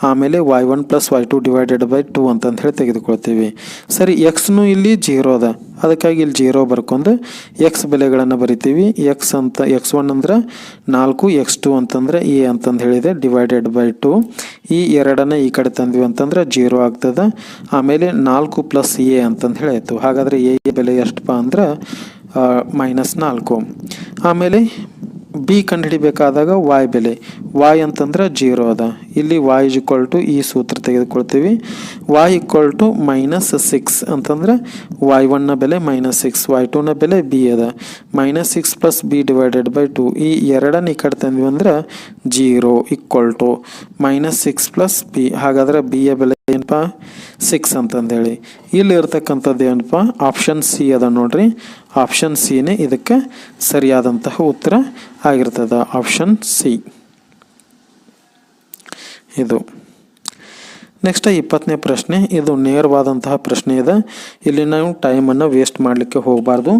ಆಮೇಲೆ y1 + y2 / 2 ಅಂತಂದು ಹೇಳಿ ತೆಗೆದುಕೊಳ್ತೀವಿ. ಸರಿ, ಎಕ್ಸ್ನು ಇಲ್ಲಿ 0 ಅದ, ಅದಕ್ಕಾಗಿ ಇಲ್ಲಿ 0 ಬರ್ಕೊಂಡು ಎಕ್ಸ್ ಬೆಲೆಗಳನ್ನು ಬರಿತೀವಿ. x1 ಅಂದ್ರೆ 4, x2 ಅಂತಂದ್ರೆ ಎ ಅಂತಂದು ಹೇಳಿದೆ /2. ಈ ಎರಡನ್ನ ಈ ಕಡೆ ತಂದ್ವಿ ಅಂತಂದ್ರೆ 0 ಆಗ್ತದೆ. ಆಮೇಲೆ 4 + ಎ ಅಂತಂದು ಹೇಳಿ ಆಯಿತು. ಹಾಗಾದರೆ ಎ ಬೆಲೆ ಎಷ್ಟಪ್ಪ ಅಂದ್ರೆ -4. ಆಮೇಲೆ ಬಿ ಕಂಡುಹಿಡಿಬೇಕಾದಾಗ y ಬೆಲೆ, y ಅಂತಂದ್ರೆ 0 ಅದ, ಇಲ್ಲಿ y = ಈ ಸೂತ್ರ ತೆಗೆದುಕೊಳ್ತೀವಿ. y = -6 ಅಂತಂದ್ರೆ y1ನ ಬೆಲೆ -6, y2ನ ಬೆಲೆ b ಅದ. -6 + b / 2, ಈ ಎರಡನ್ನ ಈ ಕಡೆ ತಂದ್ವಿ ಅಂದ್ರೆ 0 = -6 + b. ಹಾಗಾದ್ರೆ b ಯ ಬೆಲೆ ಏನಪ್ಪ 6 ಅಂತಂದೇಳಿ. ಇಲ್ಲಿ ಇರ್ತಕ್ಕಂಥದ್ದು ಏನಪ್ಪ ಆಪ್ಷನ್ ಸಿ ಅದ ನೋಡ್ರಿ. ಆಪ್ಷನ್ ಸಿನೇ ಇದಕ್ಕೆ ಸರಿಯಾದಂತಹ ಉತ್ತರ ಆಗಿರ್ತದೆ. ಆಪ್ಷನ್ ಸಿ ಇದು. ನೆಕ್ಸ್ಟ್ 20ನೇ ಪ್ರಶ್ನೆ, ಇದು ನೇರವಾದಂತಹ ಪ್ರಶ್ನೆ ಇದೆ. ಇಲ್ಲಿ ನಾವು ಟೈಮನ್ನು ವೇಸ್ಟ್ ಮಾಡಲಿಕ್ಕೆ ಹೋಗಬಾರ್ದು.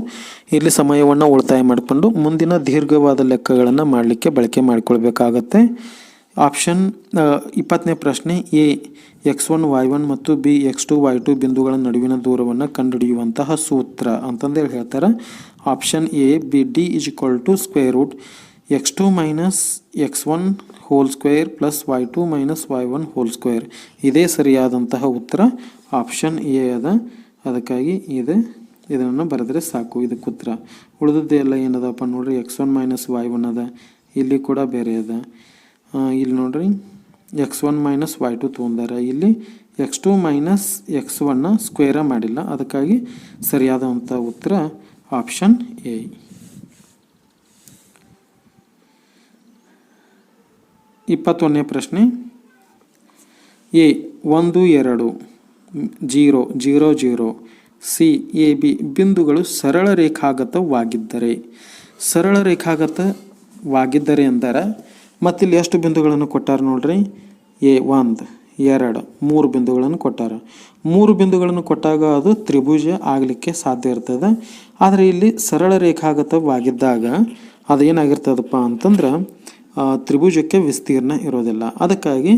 ಇಲ್ಲಿ ಸಮಯವನ್ನು ಉಳಿತಾಯ ಮಾಡಿಕೊಂಡು ಮುಂದಿನ ದೀರ್ಘವಾದ ಲೆಕ್ಕಗಳನ್ನು ಮಾಡಲಿಕ್ಕೆ ಬಳಕೆ ಮಾಡಿಕೊಳ್ಬೇಕಾಗತ್ತೆ. ಆಪ್ಷನ್ 20ನೇ ಪ್ರಶ್ನೆ, ಎ x1 y1 ಮತ್ತು ಬಿ x2 y2 ಬಿಂದುಗಳ ನಡುವಿನ ದೂರವನ್ನು ಕಂಡುಹಿಡಿಯುವಂತಹ ಸೂತ್ರ ಅಂತಂದೇಳಿ ಹೇಳ್ತಾರೆ. Option A B D = x2 - x1 whole square + y2 - y1 whole square. ಇದೇ ಸರಿಯಾದಂತಹ ಉತ್ತರ ಆಪ್ಷನ್ ಎ ಅದ. ಅದಕ್ಕಾಗಿ ಇದನ್ನು ಬರೆದ್ರೆ ಸಾಕು, ಇದಕ್ಕೆ ಉತ್ತರ. ಉಳಿದದ್ದೆಲ್ಲ ಏನದಪ್ಪ ನೋಡ್ರಿ, x1 - y1 ಅದ, ಇಲ್ಲಿ ಕೂಡ ಬೇರೆ ಅದ. ಇಲ್ಲಿ ನೋಡ್ರಿ x1 - y2 ತೊಗೊಂಡಾರ, ಇಲ್ಲಿ x2 - x1 ಸ್ಕ್ವೇರ ಮಾಡಿಲ್ಲ. ಅದಕ್ಕಾಗಿ ಸರಿಯಾದಂಥ ಉತ್ತರ ಆಪ್ಷನ್ ಎ. ಇಪ್ಪತ್ತೊಂದನೇ ಪ್ರಶ್ನೆ, ಎ 1 2 0 0 0 ಸಿ ಎ ಬಿ ಬಿಂದುಗಳು ಸರಳ ರೇಖಾಗತವಾಗಿದ್ದರೆ ಎಂದರೆ ಮತ್ತಿಲ್ಲಿ ಎಷ್ಟು ಬಿಂದುಗಳನ್ನು ಕೊಟ್ಟಾರ ನೋಡ್ರಿ, ಎ 1 2 3 ಬಿಂದುಗಳನ್ನು ಕೊಟ್ಟಾರ. 3 ಬಿಂದುಗಳನ್ನು ಕೊಟ್ಟಾಗ ಅದು ತ್ರಿಭುಜ ಆಗಲಿಕ್ಕೆ ಸಾಧ್ಯ ಇರ್ತದೆ. ಆದರೆ ಇಲ್ಲಿ ಸರಳ ರೇಖಾಗತವಾಗಿದ್ದಾಗ ಅದೇನಾಗಿರ್ತದಪ್ಪ ಅಂತಂದ್ರೆ ತ್ರಿಭುಜಕ್ಕೆ ವಿಸ್ತೀರ್ಣ ಇರೋದಿಲ್ಲ. ಅದಕ್ಕಾಗಿ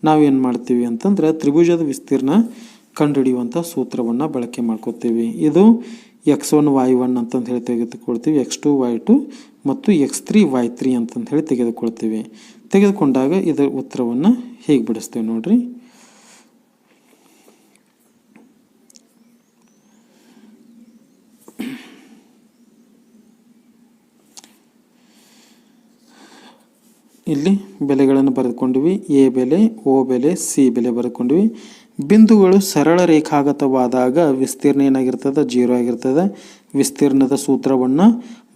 ನಾವೇನು ಮಾಡ್ತೀವಿ ಅಂತಂದ್ರೆ ತ್ರಿಭುಜದ ವಿಸ್ತೀರ್ಣ ಕಂಡುಹಿಡಿಯುವಂಥ ಸೂತ್ರವನ್ನು ಬಳಕೆ ಮಾಡ್ಕೋತೀವಿ. ಇದು x1 y1 ಅಂತಂದು ಹೇಳಿ ತೆಗೆದುಕೊಳ್ತೀವಿ, x2 y2 ಮತ್ತು x3 y3 ಅಂತಂದು ಹೇಳಿ ತೆಗೆದುಕೊಳ್ತೀವಿ. ತೆಗೆದುಕೊಂಡಾಗ ಇದರ ಉತ್ತರವನ್ನು ಹೇಗೆ ಬಿಡಿಸ್ತೇವೆ ನೋಡ್ರಿ. ಇಲ್ಲಿ ಬೆಲೆಗಳನ್ನು ಬರೆದುಕೊಂಡಿವಿ. ಎ ಬೆಲೆ, ಓ ಬೆಲೆ, ಸಿ ಬೆಲೆ ಬರೆದುಕೊಂಡಿವಿ. ಬಿಂದುಗಳು ಸರಳ ರೇಖಾಗತವಾದಾಗ ವಿಸ್ತೀರ್ಣ ಏನಾಗಿರ್ತದೆ 0 ಆಗಿರ್ತದೆ. ವಿಸ್ತೀರ್ಣದ ಸೂತ್ರವನ್ನು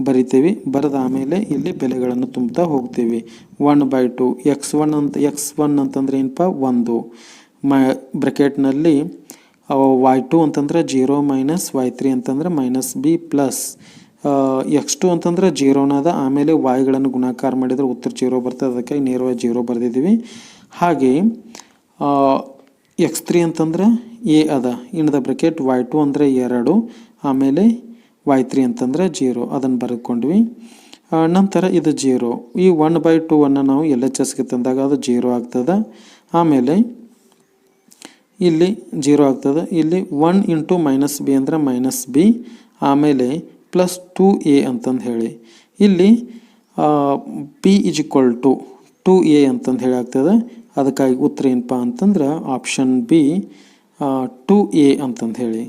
ಬರಿತೀವಿ. ಬರೆದ ಆಮೇಲೆ ಇಲ್ಲಿ ಬೆಲೆಗಳನ್ನು ತುಂಬ್ತಾ ಹೋಗ್ತೀವಿ. 1/2 x1 ಅಂತಂದ್ರೆ ಏನಪ್ಪ 1 ಬ್ರ್ಯಾಕೆಟ್ನಲ್ಲಿ y2 ಅಂತಂದ್ರೆ 0 ಮೈನಸ್ y3 ಅಂತಂದ್ರೆ -b ಪ್ಲಸ್ x2 ಅಂತಂದ್ರೆ 0 ಅದ. ಆಮೇಲೆ yಗಳನ್ನು ಗುಣಾಕಾರ ಮಾಡಿದರೆ ಉತ್ತರ 0 ಬರ್ತದೆ, ಅದಕ್ಕಾಗಿ ನೇರವಾಗಿ 0 ಬರೆದಿದ್ದೀವಿ. ಹಾಗೆ x3 ಅಂತಂದ್ರೆ a ಅದ, ಇನ್ ದ ಬ್ರ್ಯಾಕೆಟ್ y2 ಅಂದರೆ 2, ಆಮೇಲೆ y3 ಅಂತಂದ್ರೆ 0 ಅದನ್ನು ಬರೆದುಕೊಂಡ್ವಿ. ನಂತರ ಇದು 0. ಈ 1/2 ಅನ್ನು ನಾವು LHSಗೆ ತಂದಾಗ ಅದು 0 ಆಗ್ತದೆ. ಆಮೇಲೆ ಇಲ್ಲಿ 0 ಆಗ್ತದೆ. ಇಲ್ಲಿ 1 ಇಂಟು -b ಅಂದರೆ -b, ಆಮೇಲೆ ಪ್ಲಸ್ 2a ಅಂತಂದು ಹೇಳಿ ಇಲ್ಲಿ p = 2a ಅಂತಂದು ಹೇಳಿ ಆಗ್ತದೆ. ಅದಕ್ಕಾಗಿ ಉತ್ತರ ಏನಪ್ಪ ಅಂತಂದ್ರೆ ಆಪ್ಷನ್ ಬಿ 2a ಅಂತಂದು ಹೇಳಿ.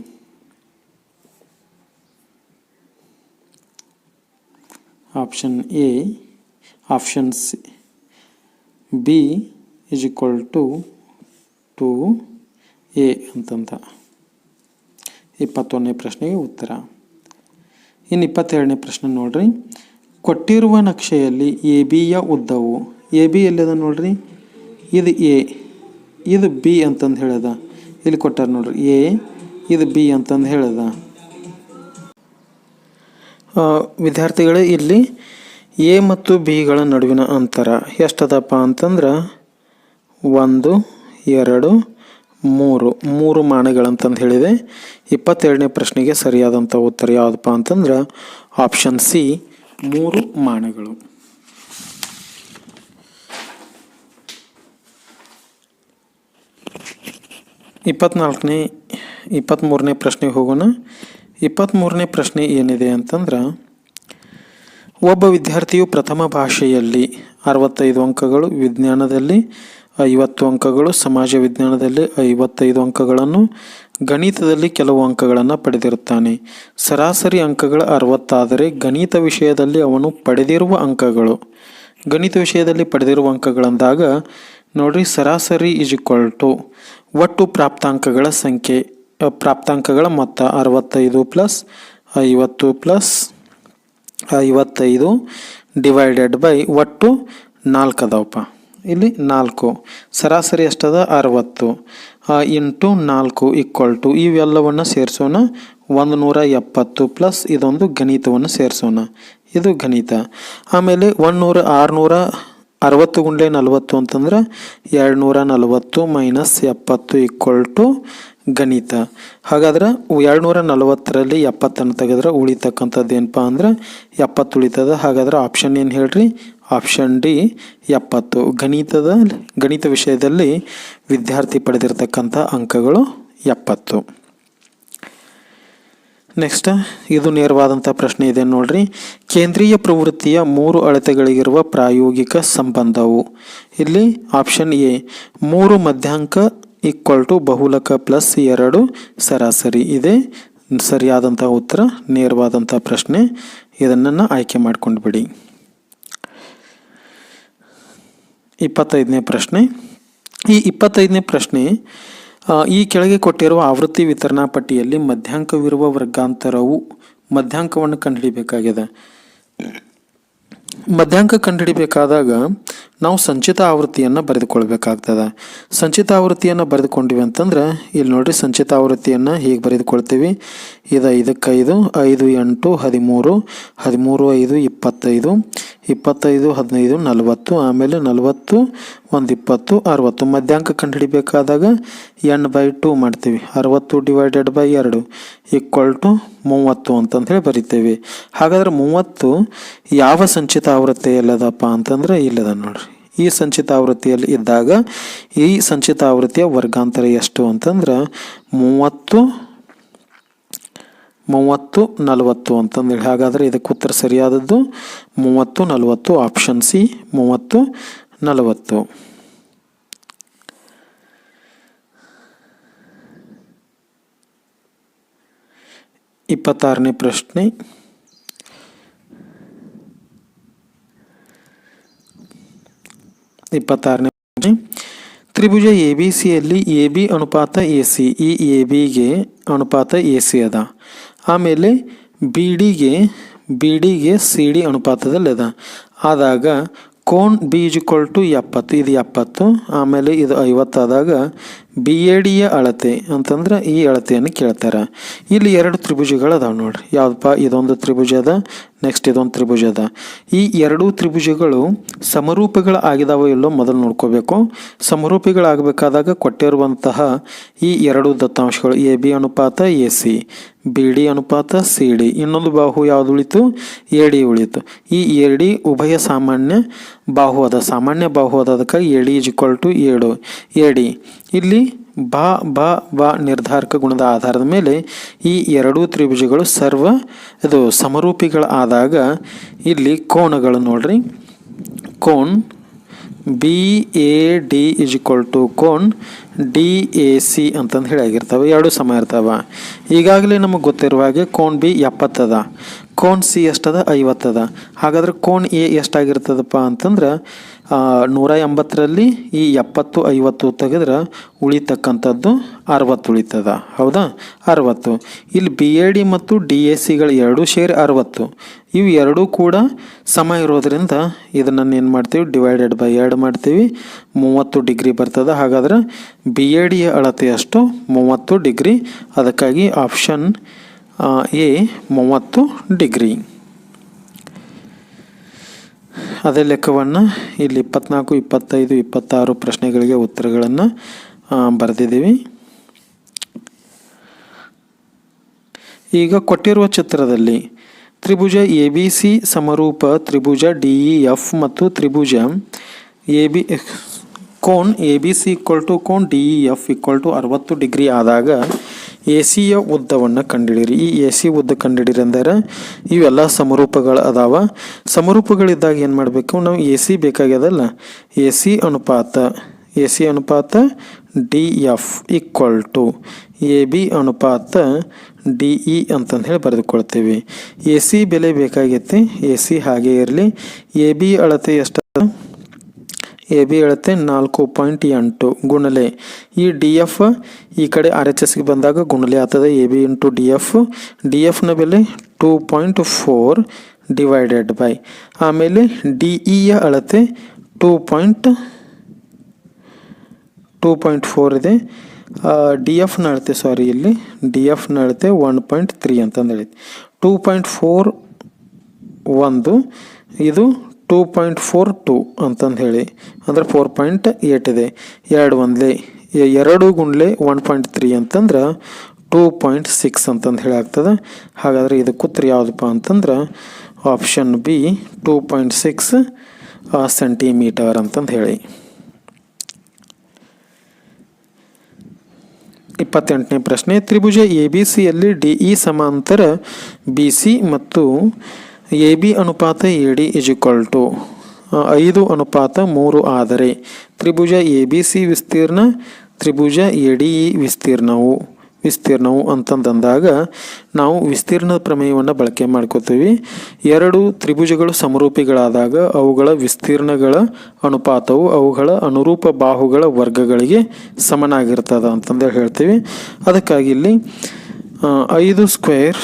Option A, option C, B = 2a ಅಂತಂತ 21ನೇ ಪ್ರಶ್ನೆಗೆ ಉತ್ತರ. ಇನ್ನು 22ನೇ ಪ್ರಶ್ನೆ ನೋಡ್ರಿ. ಕೊಟ್ಟಿರುವ ನಕ್ಷೆಯಲ್ಲಿ ABಯ ಉದ್ದವು, AB ಎಲ್ಲಿದೆ ನೋಡ್ರಿ, ಇದು A, ಇದು B ಅಂತಂದು ಹೇಳದ. ಇಲ್ಲಿ ಕೊಟ್ಟಾರ ನೋಡ್ರಿ A, ಇದು B ಅಂತಂದು ಹೇಳದ. ವಿದ್ಯಾರ್ಥಿಗಳೇ, ಇಲ್ಲಿ A ಮತ್ತು Bಗಳ ನಡುವಿನ ಅಂತರ ಎಷ್ಟದಪ್ಪ ಅಂತಂದ್ರೆ 1, 2, 3 ಮಾನಗಳಂತಂದು ಹೇಳಿದೆ. 22ನೇ ಪ್ರಶ್ನೆಗೆ ಸರಿಯಾದಂಥ ಉತ್ತರ ಯಾವುದಪ್ಪ ಅಂತಂದ್ರೆ ಆಪ್ಷನ್ ಸಿ 3 ಮಾನಗಳು. 23ನೇ ಪ್ರಶ್ನೆಗೆ ಹೋಗೋಣ. 23ನೇ ಪ್ರಶ್ನೆ ಏನಿದೆ ಅಂತಂದ್ರೆ, ಒಬ್ಬ ವಿದ್ಯಾರ್ಥಿಯು ಪ್ರಥಮ ಭಾಷೆಯಲ್ಲಿ 65 ಅಂಕಗಳು, ವಿಜ್ಞಾನದಲ್ಲಿ 50 ಅಂಕಗಳು, ಸಮಾಜ ವಿಜ್ಞಾನದಲ್ಲಿ 55 ಅಂಕಗಳನ್ನು, ಗಣಿತದಲ್ಲಿ ಕೆಲವು ಅಂಕಗಳನ್ನು ಪಡೆದಿರುತ್ತಾನೆ. ಸರಾಸರಿ ಅಂಕಗಳು 60 ಆದರೆ ಗಣಿತ ವಿಷಯದಲ್ಲಿ ಅವನು ಪಡೆದಿರುವ ಅಂಕಗಳು, ಗಣಿತ ವಿಷಯದಲ್ಲಿ ಪಡೆದಿರುವ ಅಂಕಗಳಂದಾಗ ನೋಡ್ರಿ, ಸರಾಸರಿ = ಒಟ್ಟು ಪ್ರಾಪ್ತಾಂಕಗಳ ಸಂಖ್ಯೆ, ಪ್ರಾಪ್ತಾಂಕಗಳ ಮೊತ್ತ 65 ಪ್ಲಸ್ 50 ಪ್ಲಸ್ 55 ಡಿವೈಡೆಡ್ ಬೈ ಒಟ್ಟು 4 ಅದಾವಪ್ಪ. ಇಲ್ಲಿ 4, ಸರಾಸರಿ ಎಷ್ಟದ 60 ಇಂಟು 4 = ಇವೆಲ್ಲವನ್ನು ಸೇರಿಸೋಣ 170 ಪ್ಲಸ್ ಇದೊಂದು ಗಣಿತವನ್ನು ಸೇರಿಸೋಣ, ಇದು ಗಣಿತ. ಆಮೇಲೆ 660 ಗುಂಡ್ಲೆ 40 ಅಂತಂದ್ರೆ 240 ಮೈನಸ್ 70 = ಗಣಿತ. ಹಾಗಾದ್ರೆ 240ರಲ್ಲಿ 70 ತೆಗೆದ್ರೆ ಉಳಿತಕ್ಕಂಥದ್ದು ಏನಪ್ಪ ಅಂದ್ರೆ 70 ಉಳಿತದ. ಹಾಗಾದ್ರೆ ಆಪ್ಷನ್ ಏನು ಹೇಳ್ರಿ, ಆಪ್ಷನ್ ಡಿ 70. ಗಣಿತ ವಿಷಯದಲ್ಲಿ ವಿದ್ಯಾರ್ಥಿ ಪಡೆದಿರತಕ್ಕಂಥ ಅಂಕಗಳು 70. ನೆಕ್ಸ್ಟ್, ಇದು ನೇರವಾದಂಥ ಪ್ರಶ್ನೆ ಇದೆ ನೋಡ್ರಿ. ಕೇಂದ್ರೀಯ ಪ್ರವೃತ್ತಿಯ 3 ಅಳತೆಗಳಿಗಿರುವ ಪ್ರಾಯೋಗಿಕ ಸಂಬಂಧವು. ಇಲ್ಲಿ ಆಪ್ಷನ್ ಎ 3 ಮಧ್ಯಾಂಕ = ಬಹುಲಕ ಪ್ಲಸ್ 2 ಸರಾಸರಿ ಇದೆ ಸರಿಯಾದಂಥ ಉತ್ತರ. ನೇರವಾದಂಥ ಪ್ರಶ್ನೆ, ಇದನ್ನು ಆಯ್ಕೆ ಮಾಡ್ಕೊಂಡು ಬಿಡಿ. 25ನೇ ಪ್ರಶ್ನೆ. ಈ 25ನೇ ಪ್ರಶ್ನೆ, ಈ ಕೆಳಗೆ ಕೊಟ್ಟಿರುವ ಆವೃತ್ತಿ ವಿತರಣಾ ಪಟ್ಟಿಯಲ್ಲಿ ಮಧ್ಯಾಂಕವಿರುವ ವರ್ಗಾಂತರವು ಮಧ್ಯಾಂಕವನ್ನು ಕಂಡುಹಿಡಿಯಬೇಕಾಗಿದೆ. ಮಧ್ಯಾಂಕ ಕಂಡುಹಿಡಿಬೇಕಾದಾಗ ನಾವು ಸಂಚಿತ ಆವೃತ್ತಿಯನ್ನು ಬರೆದುಕೊಳ್ಬೇಕಾಗ್ತದೆ. ಸಂಚಿತ ಆವೃತ್ತಿಯನ್ನು ಬರೆದುಕೊಂಡಿವಿ ಅಂತಂದ್ರೆ ಇಲ್ಲಿ ನೋಡ್ರಿ, ಸಂಚಿತ ಆವೃತ್ತಿಯನ್ನು ಹೀಗೆ ಬರೆದುಕೊಳ್ತೀವಿ. ಇದು 5 5 8 13 13 5 25 25 15 40, ಆಮೇಲೆ 40 1 20 60. ಮಧ್ಯಾಂಕ ಕಂಡುಹಿಡಿಬೇಕಾದಾಗ n/2 ಮಾಡ್ತೀವಿ. 60 ಡಿವೈಡೆಡ್ ಬೈ 2 = 30 ಅಂತಂದು ಹೇಳಿ ಬರಿತೇವೆ. ಹಾಗಾದ್ರೆ 30 ಯಾವ ಸಂಚಿತ ಆವೃತ್ತಿಯಲ್ಲದಪ್ಪ ಅಂತಂದ್ರೆ ಇಲ್ಲದ ನೋಡ್ರಿ. ಈ ಸಂಚಿತ ಆವೃತ್ತಿಯಲ್ಲಿ ಇದ್ದಾಗ ಈ ಸಂಚಿತ ಆವೃತ್ತಿಯ ವರ್ಗಾಂತರ ಎಷ್ಟು ಅಂತಂದ್ರೆ 30 40 ಅಂತಂದೇಳಿ. ಹಾಗಾದರೆ ಇದಕ್ಕೆ ಉತ್ತರ ಸರಿಯಾದದ್ದು 30 40, ಆಪ್ಷನ್ ಸಿ 30 40. 26ನೇ ಪ್ರಶ್ನೆ. ತ್ರಿಭುಜ ABC ಎ ಬಿ ಅನುಪಾತ AC, ಈ AB ಗೆ ಅನುಪಾತ AC ಅದ. ಆಮೇಲೆ ಬಿ ಡಿಗೆ ಸಿ ಡಿ ಅನುಪಾತದಲ್ಲಿ ಅದ ಆದಾಗ ಕೋನ್ ಬಿ ಇಸ್ ಈಕ್ವಲ್ ಟು 70, ಇದು 70, ಆಮೇಲೆ ಇದು 50 ಆದಾಗ ಬಿ ಎ ಡಿಯ ಅಳತೆ ಅಂತಂದ್ರೆ ಈ ಅಳತೆಯನ್ನು ಕೇಳ್ತಾರೆ. ಇಲ್ಲಿ ಎರಡು ತ್ರಿಭುಜಗಳು ಅದಾವೆ ನೋಡ್ರಿ. ಯಾವುದಪ್ಪ, ಇದೊಂದು ತ್ರಿಭುಜ ಅದ, ನೆಕ್ಸ್ಟ್ ಇದೊಂದು ತ್ರಿಭುಜ ಅದ. ಈ ಎರಡೂ ತ್ರಿಭುಜಗಳು ಸಮರೂಪಗಳು ಆಗಿದಾವೋ ಇಲ್ಲೋ ಮೊದಲು ನೋಡ್ಕೋಬೇಕು. ಸಮರೂಪಿಗಳಾಗಬೇಕಾದಾಗ ಕೊಟ್ಟಿರುವಂತಹ ಈ ಎರಡು ದತ್ತಾಂಶಗಳು ಎ ಬಿ ಅನುಪಾತ ಎ ಸಿ, ಬಿ ಡಿ ಅನುಪಾತ ಸಿ ಡಿ, ಇನ್ನೊಂದು ಬಾಹು ಯಾವುದು ಉಳಿತು, ಎ ಡಿ ಉಳಿತು. ಈ ಎ ಡಿ ಉಭಯ ಸಾಮಾನ್ಯ ಬಾಹು ಅದ, ಸಾಮಾನ್ಯ ಬಾಹು ಅದ, ಅದಕ್ಕಾಗಿ A D is equal to 7 A D. ಇಲ್ಲಿ ಬಾ ನಿರ್ಧಾರಕ ಗುಣದ ಆಧಾರದ ಮೇಲೆ ಈ ಎರಡೂ ತ್ರಿಭುಜಗಳು ಇದು ಸಮರೂಪಿಗಳು ಆದಾಗ ಇಲ್ಲಿ ಕೋನಗಳು ನೋಡ್ರಿ. ಕೋನ್ B A D is equal to ಕೋನ್ ಡಿ ಎ ಸಿ ಅಂತಂದು ಹೇಳಿರ್ತವೆ, ಎರಡು ಸಮ ಇರ್ತವೆ. ಈಗಾಗಲೇ ನಮಗೆ ಗೊತ್ತಿರುವ ಹಾಗೆ ಕೋನ್ ಬಿ 70 ಅದ, ಕೋನ್ ಸಿ ಎಷ್ಟದ 50 ಅದ. ಹಾಗಾದ್ರೆ ಕೋನ್ ಎ ಎಷ್ಟಾಗಿರ್ತದಪ್ಪ ಅಂತಂದ್ರೆ 180ರಲ್ಲಿ ಈ 70 50 ತೆಗೆದ್ರೆ ಉಳಿತಕ್ಕಂಥದ್ದು 60 ಉಳಿತದ. ಹೌದಾ, 60. ಇಲ್ಲಿ ಬಿ ಎ ಡಿ ಮತ್ತು ಡಿ ಎ ಸಿಗಳು ಎರಡೂ ಸೇರಿ 60. ಇವು ಎರಡೂ ಕೂಡ ಸಮ ಇರೋದ್ರಿಂದ ಇದನ್ನು ಏನು ಮಾಡ್ತೀವಿ, ಡಿವೈಡೆಡ್ ಬೈ 2 ಮಾಡ್ತೀವಿ, 30 ಡಿಗ್ರಿ ಬರ್ತದೆ. ಹಾಗಾದ್ರೆ ಬಿ ಎ ಡಿಯ ಅಳತೆಯಷ್ಟು 30 ಡಿಗ್ರಿ. ಅದಕ್ಕಾಗಿ ಆಪ್ಷನ್ ಎ 30 ಡಿಗ್ರಿ. ಅದೇ ಲೆಕ್ಕವನ್ನು ಇಲ್ಲಿ 24, 25, 26 ಪ್ರಶ್ನೆಗಳಿಗೆ ಉತ್ತರಗಳನ್ನು ಬರೆದಿದ್ದೀವಿ. ಈಗ ಕೊಟ್ಟಿರುವ ಚಿತ್ರದಲ್ಲಿ ತ್ರಿಭುಜ ಎ ಬಿ ಸಿ ಸಮರೂಪ ತ್ರಿಭುಜ ಡಿ ಇ ಎಫ್ ಮತ್ತು ತ್ರಿಭುಜ ಕೋನ್ A B C equal to ಕೋನ್ D E F equal to 60 degree ಆದಾಗ ಎ ಸಿಯ ಉದ್ದವನ್ನು ಕಂಡುಹಿಡಿಯಿರಿ. ಈ ಎ ಸಿ ಉದ್ದ ಕಂಡುಹಿಡಿರಿ ಅಂದರೆ ಇವೆಲ್ಲ ಸಮರೂಪಗಳು ಅದಾವ. ಸಮರೂಪಗಳಿದ್ದಾಗ ಏನು ಮಾಡಬೇಕು ನಾವು, ಎ ಸಿ ಬೇಕಾಗ್ಯದಲ್ಲ, ಎ ಸಿ ಅನುಪಾತ D F equal to A B ಅನುಪಾತ ಡಿ ಇ ಅಂತಂದು ಹೇಳಿ ಬರೆದುಕೊಳ್ತೀವಿ. ಎ ಸಿ ಬೆಲೆ ಬೇಕಾಗೈತಿ, ಎ ಸಿ ಹಾಗೆ ಇರಲಿ. ಎ ಬಿ ಅಳತೆ ಎಷ್ಟು, ಎ ಬಿ ಅಳತೆ 4.8 ಗುಣಲೆ ಈ ಡಿ ಎಫ್ ಈ ಕಡೆ ಆರ್ ಎಚ್ ಎಸ್ಗೆ ಬಂದಾಗ ಗುಣಲೆ ಆಗ್ತದೆ. ಎ ಬಿ ಇಂಟು ಡಿ ಎಫ್ನ ಬೆಲೆ 2.4 ಡಿವೈಡೆಡ್ ಬೈ, ಆಮೇಲೆ ಡಿ ಇಯ ಅಳತೆ 2.4 ಇದೆ. ಡಿ ಎಫ್ನ ಅಳತೆ ಇಲ್ಲಿ ಡಿ ಎಫ್ನ ಅಳತೆ 1.3 ಅಂತಂದು ಹೇಳಿ 2.41, ಇದು 2.42 ಅಂತಂದು ಹೇಳಿ ಅಂದರೆ 4.8 ಇದೆ. 2 ಗುಂಡ್ಲೆ 1.3 ಅಂತಂದ್ರೆ 2.6 ಅಂತಂದು ಹೇಳಿ ಆಗ್ತದೆ. ಹಾಗಾದರೆ ಇದಕ್ಕೆ ಉತ್ತರ ಯಾವುದಪ್ಪ ಅಂತಂದ್ರೆ ಆಪ್ಷನ್ ಬಿ 2.6 ಸೆಂಟಿಮೀಟರ್ ಅಂತಂದು ಹೇಳಿ. 28ನೇ ಪ್ರಶ್ನೆ, ತ್ರಿಭುಜ ಎ ಬಿ ಸಿಯಲ್ಲಿ ಡಿ ಇ ಸಮಾಂತರ ಬಿ ಸಿ ಮತ್ತು ಎ ಬಿ ಅನುಪಾತ A D is equal to 5:3 ಆದರೆ ತ್ರಿಭುಜ ಎ ಬಿ ಸಿ ವಿಸ್ತೀರ್ಣ ತ್ರಿಭುಜ ಎ ಡಿ ಇ ವಿಸ್ತೀರ್ಣವು ಅಂತಂದಾಗ ನಾವು ವಿಸ್ತೀರ್ಣದ ಪ್ರಮೇಯವನ್ನು ಬಳಕೆ ಮಾಡ್ಕೋತೀವಿ. ಎರಡು ತ್ರಿಭುಜಗಳು ಸಮರೂಪಿಗಳಾದಾಗ ಅವುಗಳ ವಿಸ್ತೀರ್ಣಗಳ ಅನುಪಾತವು ಅವುಗಳ ಅನುರೂಪ ಬಾಹುಗಳ ವರ್ಗಗಳಿಗೆ ಸಮನಾಗಿರ್ತದ ಅಂತಂದೇಳಿ ಹೇಳ್ತೀವಿ. ಅದಕ್ಕಾಗಿ ಇಲ್ಲಿ 5 ಸ್ಕ್ವೇರ್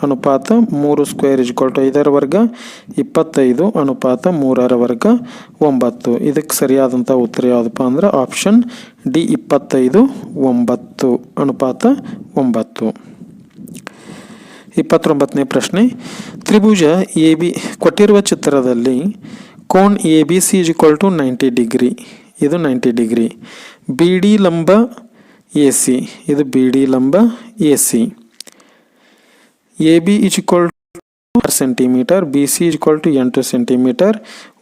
ಅನುಪಾತ 3 ಸ್ಕ್ವೇರ್ ಇಸ್ ಈಕ್ವಲ್ ಟು 5ರ ವರ್ಗ 25 ಅನುಪಾತ 3ರ ವರ್ಗ 9. ಇದಕ್ಕೆ ಸರಿಯಾದಂಥ ಉತ್ತರ ಯಾವುದಪ್ಪ ಅಂದ್ರೆ ಆಪ್ಷನ್ ಡಿ 25 9 ಅನುಪಾತ 9. 29ನೇ ಪ್ರಶ್ನೆ, ತ್ರಿಭುಜ ಎ ಬಿ ಕೊಟ್ಟಿರುವ ಚಿತ್ರದಲ್ಲಿ ಕೋನ್ A B C is equal to 90 degree, ಇದು 90 ಡಿಗ್ರಿ. ಬಿ ಡಿ ಲಂಬ ಎ ಸಿ, ಇದು ಬಿ ಡಿ ಲಂಬ A C. A B is equal to 6 centimetre, B C is equal to 8 centimetre.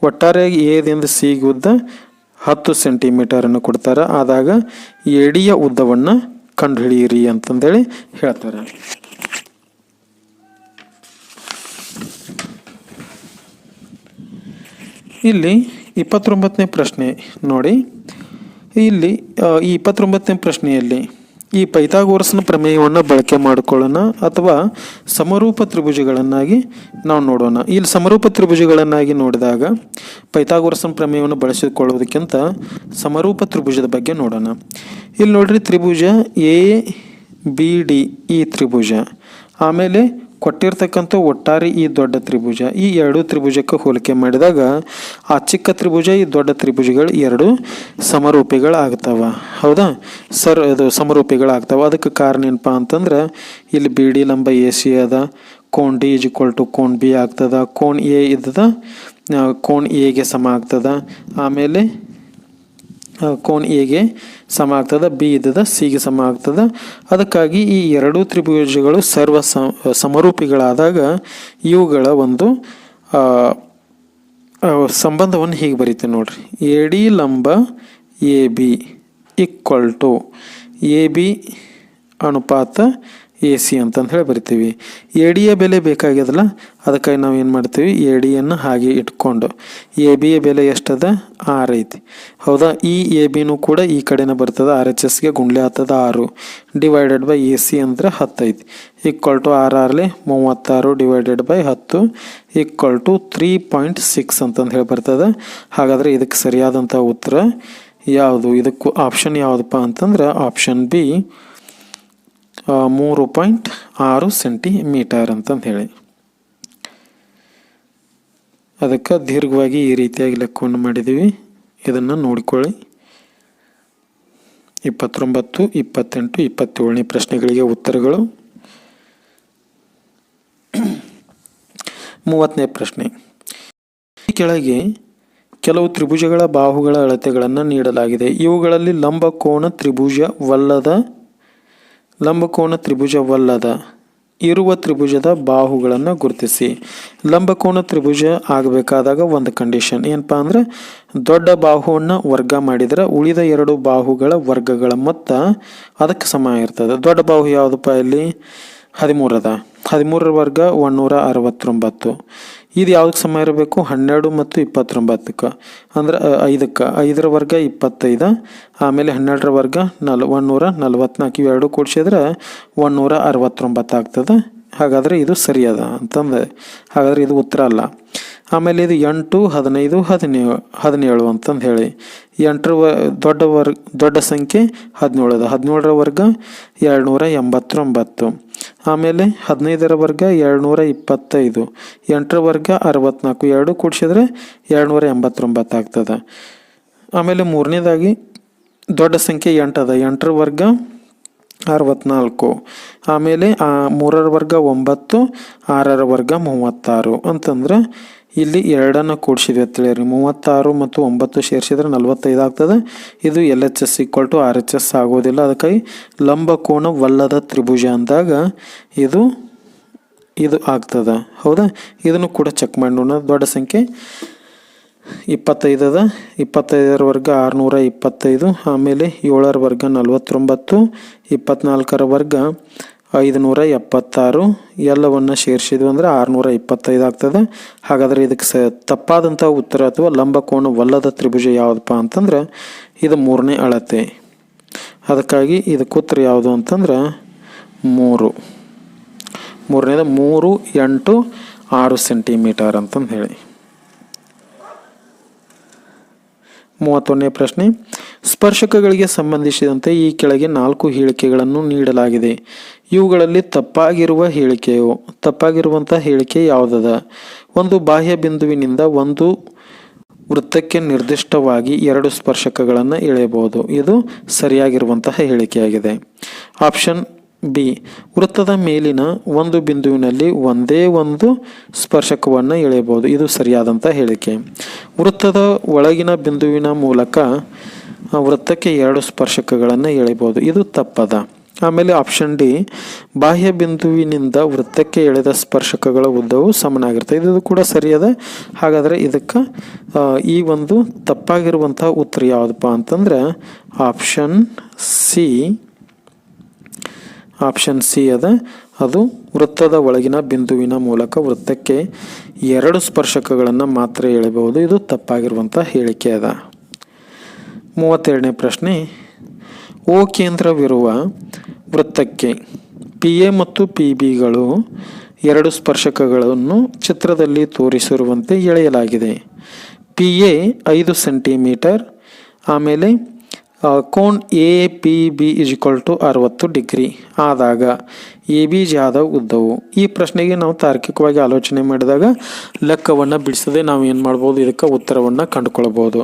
ಒಟ್ಟಾರೆಯಾಗಿ ಎದಿಂದ ಸಿಗೆ ಉದ್ದ 10 ಸೆಂಟಿಮೀಟರ್ ಅನ್ನು ಕೊಡ್ತಾರೆ. ಆದಾಗ ಎ ಡಿಯ ಉದ್ದವನ್ನು ಕಂಡುಹಿಡಿಯಿರಿ ಅಂತಂದೇಳಿ ಹೇಳ್ತಾರೆ. ಇಲ್ಲಿ 29ನೇ ಪ್ರಶ್ನೆ ನೋಡಿ. ಇಲ್ಲಿ ಈ 29ನೇ ಪ್ರಶ್ನೆಯಲ್ಲಿ ಈ ಪೈಥಾಗೋರಸ್ನ ಪ್ರಮೇಯವನ್ನು ಬಳಕೆ ಮಾಡಿಕೊಳ್ಳೋಣ ಅಥವಾ ಸಮರೂಪ ತ್ರಿಭುಜಗಳನ್ನಾಗಿ ನಾವು ನೋಡೋಣ. ಇಲ್ಲಿ ಸಮರೂಪ ತ್ರಿಭುಜಗಳನ್ನಾಗಿ ನೋಡಿದಾಗ ಪೈಥಾಗೋರಸ್ನ ಪ್ರಮೇಯವನ್ನು ಬಳಸಿಕೊಳ್ಳೋದಕ್ಕಿಂತ ಸಮರೂಪ ತ್ರಿಭುಜದ ಬಗ್ಗೆ ನೋಡೋಣ. ಇಲ್ಲಿ ನೋಡ್ರಿ, ತ್ರಿಭುಜ ಎ ಬಿ ಡಿ ಈ ತ್ರಿಭುಜ ಆಮೇಲೆ ಕೊಟ್ಟಿರ್ತಕ್ಕಂಥ ಒಟ್ಟಾರೆ ಈ ದೊಡ್ಡ ತ್ರಿಭುಜ, ಈ ಎರಡು ತ್ರಿಭುಜಕ್ಕೆ ಹೋಲಿಕೆ ಮಾಡಿದಾಗ ಆ ಚಿಕ್ಕ ತ್ರಿಭುಜ ಈ ದೊಡ್ಡ ತ್ರಿಭುಜಗಳು ಎರಡು ಸಮರೂಪಿಗಳಾಗ್ತವ. ಹೌದಾ ಸರ್, ಅದು ಸಮರೂಪಿಗಳಾಗ್ತವೆ. ಅದಕ್ಕೆ ಕಾರಣ ಏನಪ್ಪ ಅಂತಂದ್ರೆ ಇಲ್ಲಿ ಬಿ ಡಿ ಲಂಬ ಎ ಸಿ ಅದ, ಕೋನ್ ಡಿ ಇಸ್ ಈಕ್ವಲ್ ಟು ಕೋನ್ ಬಿ ಆಗ್ತದ, ಕೋನ್ ಎ ಇದ್ದದ ಕೋನ್ ಎಗೆ ಸಮ ಆಗ್ತದ, ಆಮೇಲೆ ಕೋನ್ ಎಗೆ ಸಮ ಆಗ್ತದ, ಬಿ ಇದ್ದದ ಸಿಗೆ ಸಮ ಆಗ್ತದ. ಅದಕ್ಕಾಗಿ ಈ ಎರಡೂ ತ್ರಿಭುಜಗಳು ಸಮರೂಪಿಗಳಾದಾಗ ಇವುಗಳ ಒಂದು ಸಂಬಂಧವನ್ನು ಹೀಗೆ ಬರಿತೀವಿ ನೋಡ್ರಿ. ಎ ಡಿ ಲಂಬ A B equal to A B ಅನುಪಾತ ಎ ಸಿ ಅಂತಂದು ಹೇಳಿ ಬರಿತೀವಿ. ಎ ಡಿಯ ಬೆಲೆ ಬೇಕಾಗ್ಯದಲ್ಲ, ಅದಕ್ಕಾಗಿ ನಾವು ಏನು ಮಾಡ್ತೀವಿ, ಎ ಡಿಯನ್ನು ಹಾಗೆ ಇಟ್ಕೊಂಡು ಎ ಬಿಯ ಬೆಲೆ ಎಷ್ಟದ 6 ಐತಿ. ಹೌದಾ, ಈ ಎ ಬಿನೂ ಕೂಡ ಈ ಕಡೆನೇ ಬರ್ತದೆ, ಆರ್ ಎಚ್ ಎಸ್ಗೆ ಗುಂಡ್ಲೆ ಆಗ್ತದ 6 ಡಿವೈಡೆಡ್ ಬೈ ಎ ಸಿ ಅಂದರೆ 10 ಐತಿ. Equal to 6 36 divided by 10 equal to 3.6 ಅಂತಂದು ಹೇಳಿ ಬರ್ತದೆ. ಹಾಗಾದರೆ ಇದಕ್ಕೆ ಸರಿಯಾದಂಥ ಉತ್ತರ ಯಾವುದು? ಇದಕ್ಕೂ ಆಪ್ಷನ್ ಯಾವುದಪ್ಪ ಅಂತಂದ್ರೆ ಆಪ್ಷನ್ ಬಿ 3.6 ಸೆಂಟಿಮೀಟರ್ ಅಂತಂದು ಹೇಳಿ. ಅದಕ್ಕೆ ದೀರ್ಘವಾಗಿ ಈ ರೀತಿಯಾಗಿ ಲೆಕ್ಕವನ್ನು ಮಾಡಿದ್ದೀವಿ, ಇದನ್ನು ನೋಡಿಕೊಳ್ಳಿ. 29, 28, 27ನೇ ಪ್ರಶ್ನೆಗಳಿಗೆ ಉತ್ತರಗಳು. 30ನೇ ಪ್ರಶ್ನೆ. ಈ ಕೆಳಗೆ ಕೆಲವು ತ್ರಿಭುಜಗಳ ಬಾಹುಗಳ ಅಳತೆಗಳನ್ನು ನೀಡಲಾಗಿದೆ. ಇವುಗಳಲ್ಲಿ ಲಂಬಕೋನ ತ್ರಿಭುಜವಲ್ಲದ ಇರುವ ತ್ರಿಭುಜದ ಬಾಹುಗಳನ್ನು ಗುರುತಿಸಿ. ಲಂಬಕೋನ ತ್ರಿಭುಜ ಆಗಬೇಕಾದಾಗ ಒಂದು ಕಂಡೀಷನ್ ಏನಪ್ಪ ಅಂದ್ರೆ ದೊಡ್ಡ ಬಾಹುವನ್ನು ವರ್ಗ ಮಾಡಿದರೆ ಉಳಿದ ಎರಡು ಬಾಹುಗಳ ವರ್ಗಗಳ ಮೊತ್ತ ಅದಕ್ಕೆ ಸಮ ಇರ್ತದೆ. ದೊಡ್ಡ ಬಾಹು ಯಾವುದಪ್ಪ ಇಲ್ಲಿ 13 ಅದ, 13 ವರ್ಗ 169. ಇದು ಯಾವುದಕ್ಕೆ ಸಮ ಇರಬೇಕು? 12 ಮತ್ತು 29ಕ್ಕೆ, ಅಂದ್ರೆ 5ಕ್ಕೆ. 5ರ ವರ್ಗ 25, ಆಮೇಲೆ 12ರ ವರ್ಗ 144. ಇವೆರಡು ಕೂಡಿಸಿದ್ರೆ 169 ಆಗ್ತದೆ. ಹಾಗಾದರೆ ಇದು ಸರಿಯದ ಅಂತಂದ್ರೆ, ಹಾಗಾದರೆ ಇದು ಉತ್ತರ ಅಲ್ಲ. ಆಮೇಲೆ ಇದು 8, 15, 17 ಅಂತಂದು ಹೇಳಿ. 8ರ ದೊಡ್ಡ ಸಂಖ್ಯೆ 17 ಅದ, 17ರ ವರ್ಗ 289. ಆಮೇಲೆ 15ರ ವರ್ಗ 225, 8ರ ವರ್ಗ 64. ಎರಡು ಕೂಡಿಸಿದ್ರೆ 289 ಆಗ್ತದೆ. ಆಮೇಲೆ ಮೂರನೇದಾಗಿ ದೊಡ್ಡ ಸಂಖ್ಯೆ 8 ಅದ, 8ರ ವರ್ಗ 64. ಆಮೇಲೆ 3ರ ವರ್ಗ 9, 6ರ ವರ್ಗ 36 ಅಂತಂದ್ರೆ ಇಲ್ಲಿ 2 ಕೂಡಿಸಿದ್ವಿ ಅಂತೇಳಿ 36 ಮತ್ತು 9 ಸೇರಿಸಿದ್ರೆ 45 ಆಗ್ತದೆ. ಇದು L H S equal to R H S ಆಗೋದಿಲ್ಲ. ಅದಕ್ಕಾಗಿ ಲಂಬಕೋನವಲ್ಲದ ತ್ರಿಭುಜ ಅಂದಾಗ ಇದು ಆಗ್ತದೆ. ಹೌದಾ, ಇದನ್ನು ಕೂಡ ಚೆಕ್ ಮಾಡೋಣ. ದೊಡ್ಡ ಸಂಖ್ಯೆ 25 ಅದ, 25ರ ವರ್ಗ 625. ಆಮೇಲೆ 7ರ ವರ್ಗ 49, 24ರ ವರ್ಗ 576. ಎಲ್ಲವನ್ನು ಸೇರಿಸಿದ್ವಿ ಅಂದರೆ 625 ಆಗ್ತದೆ. ಹಾಗಾದರೆ ಇದಕ್ಕೆ ತಪ್ಪಾದಂಥ ಉತ್ತರ ಅಥವಾ ಲಂಬಕೋನವಲ್ಲದ ತ್ರಿಭುಜ ಯಾವುದಪ್ಪ ಅಂತಂದ್ರೆ ಇದು 3ನೇ ಅಳತೆ. ಅದಕ್ಕಾಗಿ ಇದಕ್ಕೆ ಉತ್ತರ ಯಾವುದು ಅಂತಂದ್ರೆ 3. 3ನೇದು 3, 8, 6 ಸೆಂಟಿಮೀಟರ್ ಅಂತಂದು ಹೇಳಿ. 31ನೇ ಪ್ರಶ್ನೆ. ಸ್ಪರ್ಶಕಗಳಿಗೆ ಸಂಬಂಧಿಸಿದಂತೆ ಈ ಕೆಳಗೆ 4 ಹೇಳಿಕೆಗಳನ್ನು ನೀಡಲಾಗಿದೆ. ಇವುಗಳಲ್ಲಿ ತಪ್ಪಾಗಿರುವಂಥ ಹೇಳಿಕೆ ಯಾವುದದ? ಒಂದು ಬಾಹ್ಯ ಬಿಂದುವಿನಿಂದ ಒಂದು ವೃತ್ತಕ್ಕೆ ನಿರ್ದಿಷ್ಟವಾಗಿ 2 ಸ್ಪರ್ಶಕಗಳನ್ನು ಎಳೆಯಬಹುದು. ಇದು ಸರಿಯಾಗಿರುವಂತಹ ಹೇಳಿಕೆಯಾಗಿದೆ. ಆಪ್ಷನ್ ಬಿ, ವೃತ್ತದ ಮೇಲಿನ ಒಂದು ಬಿಂದುವಿನಲ್ಲಿ ಒಂದೇ ಒಂದು ಸ್ಪರ್ಶಕವನ್ನು ಎಳೆಯಬಹುದು. ಇದು ಸರಿಯಾದಂಥ ಹೇಳಿಕೆ. ವೃತ್ತದ ಒಳಗಿನ ಬಿಂದುವಿನ ಮೂಲಕ ವೃತ್ತಕ್ಕೆ 2 ಸ್ಪರ್ಶಕಗಳನ್ನು ಎಳೆಯಬಹುದು. ಇದು ತಪ್ಪದ. ಆಮೇಲೆ ಆಪ್ಷನ್ ಡಿ, ಬಾಹ್ಯ ಬಿಂದುವಿನಿಂದ ವೃತ್ತಕ್ಕೆ ಎಳೆದ ಸ್ಪರ್ಶಕಗಳ ಉದ್ದವು ಸಮನಾಗಿರ್ತದೆ. ಇದು ಕೂಡ ಸರಿಯಾದ. ಹಾಗಾದರೆ ಇದಕ್ಕೆ ಈ ಒಂದು ತಪ್ಪಾಗಿರುವಂಥ ಉತ್ತರ ಯಾವುದಪ್ಪ ಅಂತಂದ್ರೆ ಆಪ್ಷನ್ ಸಿ ಅದ. ಅದು ವೃತ್ತದ ಒಳಗಿನ ಬಿಂದುವಿನ ಮೂಲಕ ವೃತ್ತಕ್ಕೆ 2 ಸ್ಪರ್ಶಕಗಳನ್ನು ಮಾತ್ರ ಎಳೆಯಬಹುದು. ಇದು ತಪ್ಪಾಗಿರುವಂಥ ಹೇಳಿಕೆ ಅದ. 32ನೇ ಪ್ರಶ್ನೆ. ಓ ಕೇಂದ್ರವಿರುವ ವೃತ್ತಕ್ಕೆ ಪಿ ಎ ಮತ್ತು ಪಿ ಬಿಗಳು 2 ಸ್ಪರ್ಶಕಗಳನ್ನು ಚಿತ್ರದಲ್ಲಿ ತೋರಿಸಿರುವಂತೆ ಎಳೆಯಲಾಗಿದೆ. ಪಿ ಎ 5 ಸೆಂಟಿಮೀಟರ್, ಆಮೇಲೆ ಕೋನ್ A P B is equal to 60 degree ಆದಾಗ ಎ ಬಿ ಜಾದ ಉದ್ದವು. ಈ ಪ್ರಶ್ನೆಗೆ ನಾವು ತಾರ್ಕಿಕವಾಗಿ ಆಲೋಚನೆ ಮಾಡಿದಾಗ ಲೆಕ್ಕವನ್ನು ಬಿಡಿಸದೆ ನಾವು ಏನು ಮಾಡ್ಬೋದು, ಇದಕ್ಕೆ ಉತ್ತರವನ್ನು ಕಂಡುಕೊಳ್ಬೋದು.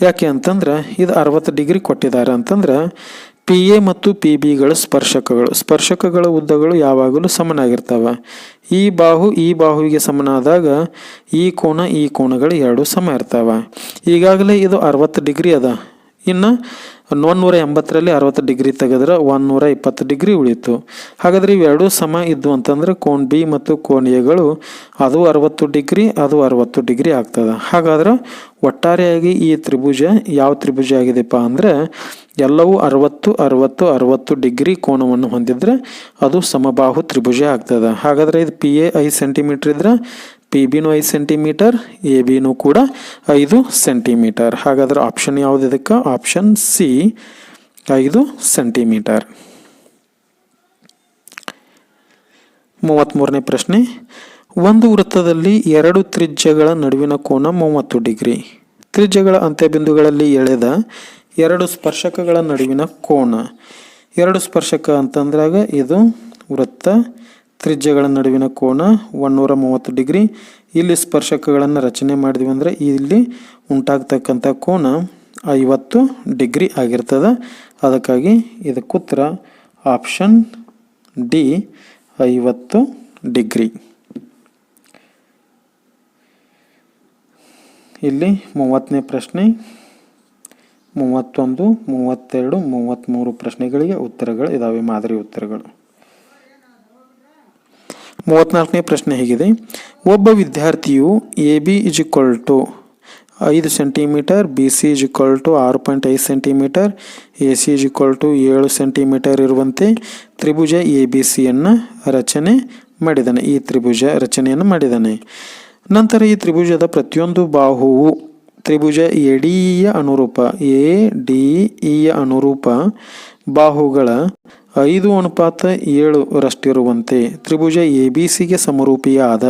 ಯಾಕೆ ಅಂತಂದ್ರೆ ಇದು 60 ಡಿಗ್ರಿ ಕೊಟ್ಟಿದ್ದಾರೆ ಅಂತಂದ್ರೆ ಪಿ ಎ ಮತ್ತು ಪಿ ಬಿಗಳು ಸ್ಪರ್ಶಕಗಳ ಉದ್ದಗಳು ಯಾವಾಗಲೂ ಸಮನಾಗಿರ್ತವೆ. ಈ ಬಾಹುವಿಗೆ ಸಮನಾದಾಗ ಈ ಕೋನಗಳು ಎರಡು ಸಮ ಇರ್ತವೆ. ಈಗಾಗಲೇ ಇದು 60 ಡಿಗ್ರಿ ಅದ. ಇನ್ನು 180ರಲ್ಲಿ 60 ಡಿಗ್ರಿ ತೆಗೆದ್ರೆ 120 ಡಿಗ್ರಿ ಉಳಿತು. ಹಾಗಾದ್ರೆ ಇವೆರಡೂ ಸಮ ಇದ್ದು ಅಂತಂದ್ರೆ ಕೋನ್ ಬಿ ಮತ್ತು ಕೋನ್ ಎಗಳು ಅದು 60 ಡಿಗ್ರಿ ಅದು 60 ಡಿಗ್ರಿ ಆಗ್ತದೆ. ಹಾಗಾದ್ರೆ ಒಟ್ಟಾರೆಯಾಗಿ ಈ ತ್ರಿಭುಜ ಯಾವ ತ್ರಿಭುಜ ಆಗಿದೆಪ್ಪ ಅಂದ್ರೆ ಎಲ್ಲವೂ 60 ಡಿಗ್ರಿ ಕೋನವನ್ನು ಹೊಂದಿದ್ರೆ ಅದು ಸಮಬಾಹು ತ್ರಿಭುಜ ಆಗ್ತದೆ. ಹಾಗಾದ್ರೆ ಇದು ಪಿ ಎ 5 ಸೆಂಟಿಮೀಟರ್ ಇದ್ರೆ ಪಿ ಬಿನೂ 5 ಸೆಂಟಿಮೀಟರ್, ಎ ಬಿನೂ ಕೂಡ 5 ಸೆಂಟಿಮೀಟರ್. ಹಾಗಾದ್ರೆ ಆಪ್ಷನ್ ಯಾವುದು ಇದಕ್ಕೆ? Option C 5 centimetre. 33ನೇ ಪ್ರಶ್ನೆ. ಒಂದು ವೃತ್ತದಲ್ಲಿ ಎರಡು ತ್ರಿಜ್ಯಗಳ ನಡುವಿನ ಕೋನ 30 ಡಿಗ್ರಿ. ತ್ರಿಜ್ಯಗಳ ಅಂತ್ಯಬಿಂದುಗಳಲ್ಲಿ ಎಳೆದ ಎರಡು ಸ್ಪರ್ಶಕಗಳ ನಡುವಿನ ಕೋನ. ಎರಡು ಸ್ಪರ್ಶಕ ಅಂತಂದ್ರಾಗ ಇದು ವೃತ್ತ, ತ್ರಿಜ್ಯಗಳ ನಡುವಿನ ಕೋನ 130 ಡಿಗ್ರಿ. ಇಲ್ಲಿ ಸ್ಪರ್ಶಕಗಳನ್ನು ರಚನೆ ಮಾಡಿದ್ವಿ ಅಂದರೆ ಇಲ್ಲಿ ಉಂಟಾಗ್ತಕ್ಕಂಥ ಕೋನ 50 ಡಿಗ್ರಿ ಆಗಿರ್ತದೆ. ಅದಕ್ಕಾಗಿ ಇದಕ್ಕೆ ಉತ್ತರ ಆಪ್ಷನ್ ಡಿ 50 ಡಿಗ್ರಿ. ಇಲ್ಲಿ 30ನೇ ಪ್ರಶ್ನೆ, 31, 32, 33 ಪ್ರಶ್ನೆಗಳಿಗೆ ಉತ್ತರಗಳು ಇದಾವೆ, ಮಾದರಿ ಉತ್ತರಗಳು. 34ನೇ ಪ್ರಶ್ನೆ ಹೇಗಿದೆ: ಒಬ್ಬ ವಿದ್ಯಾರ್ಥಿಯು A B is equal to 5 centimetre, B C is equal to 6.5 centimetre, A C is equal to 7 centimetre ಇರುವಂತೆ ತ್ರಿಭುಜ ಎ ಬಿ ಸಿಯನ್ನು ರಚನೆ ಮಾಡಿದ್ದಾನೆ. ಈ ತ್ರಿಭುಜ ರಚನೆಯನ್ನು ಮಾಡಿದ್ದಾನೆ. ನಂತರ ಈ ತ್ರಿಭುಜದ ಪ್ರತಿಯೊಂದು ಬಾಹುವು ತ್ರಿಭುಜ ಎಡಿಯ ಅನುರೂಪ ಎಡಿಇಯ ಅನುರೂಪ ಬಾಹುಗಳ 5:7 ರಷ್ಟಿರುವಂತೆ ತ್ರಿಭುಜ ಎ ಬಿ ಸಿಗೆ ಸಮರೂಪಿಯಾದ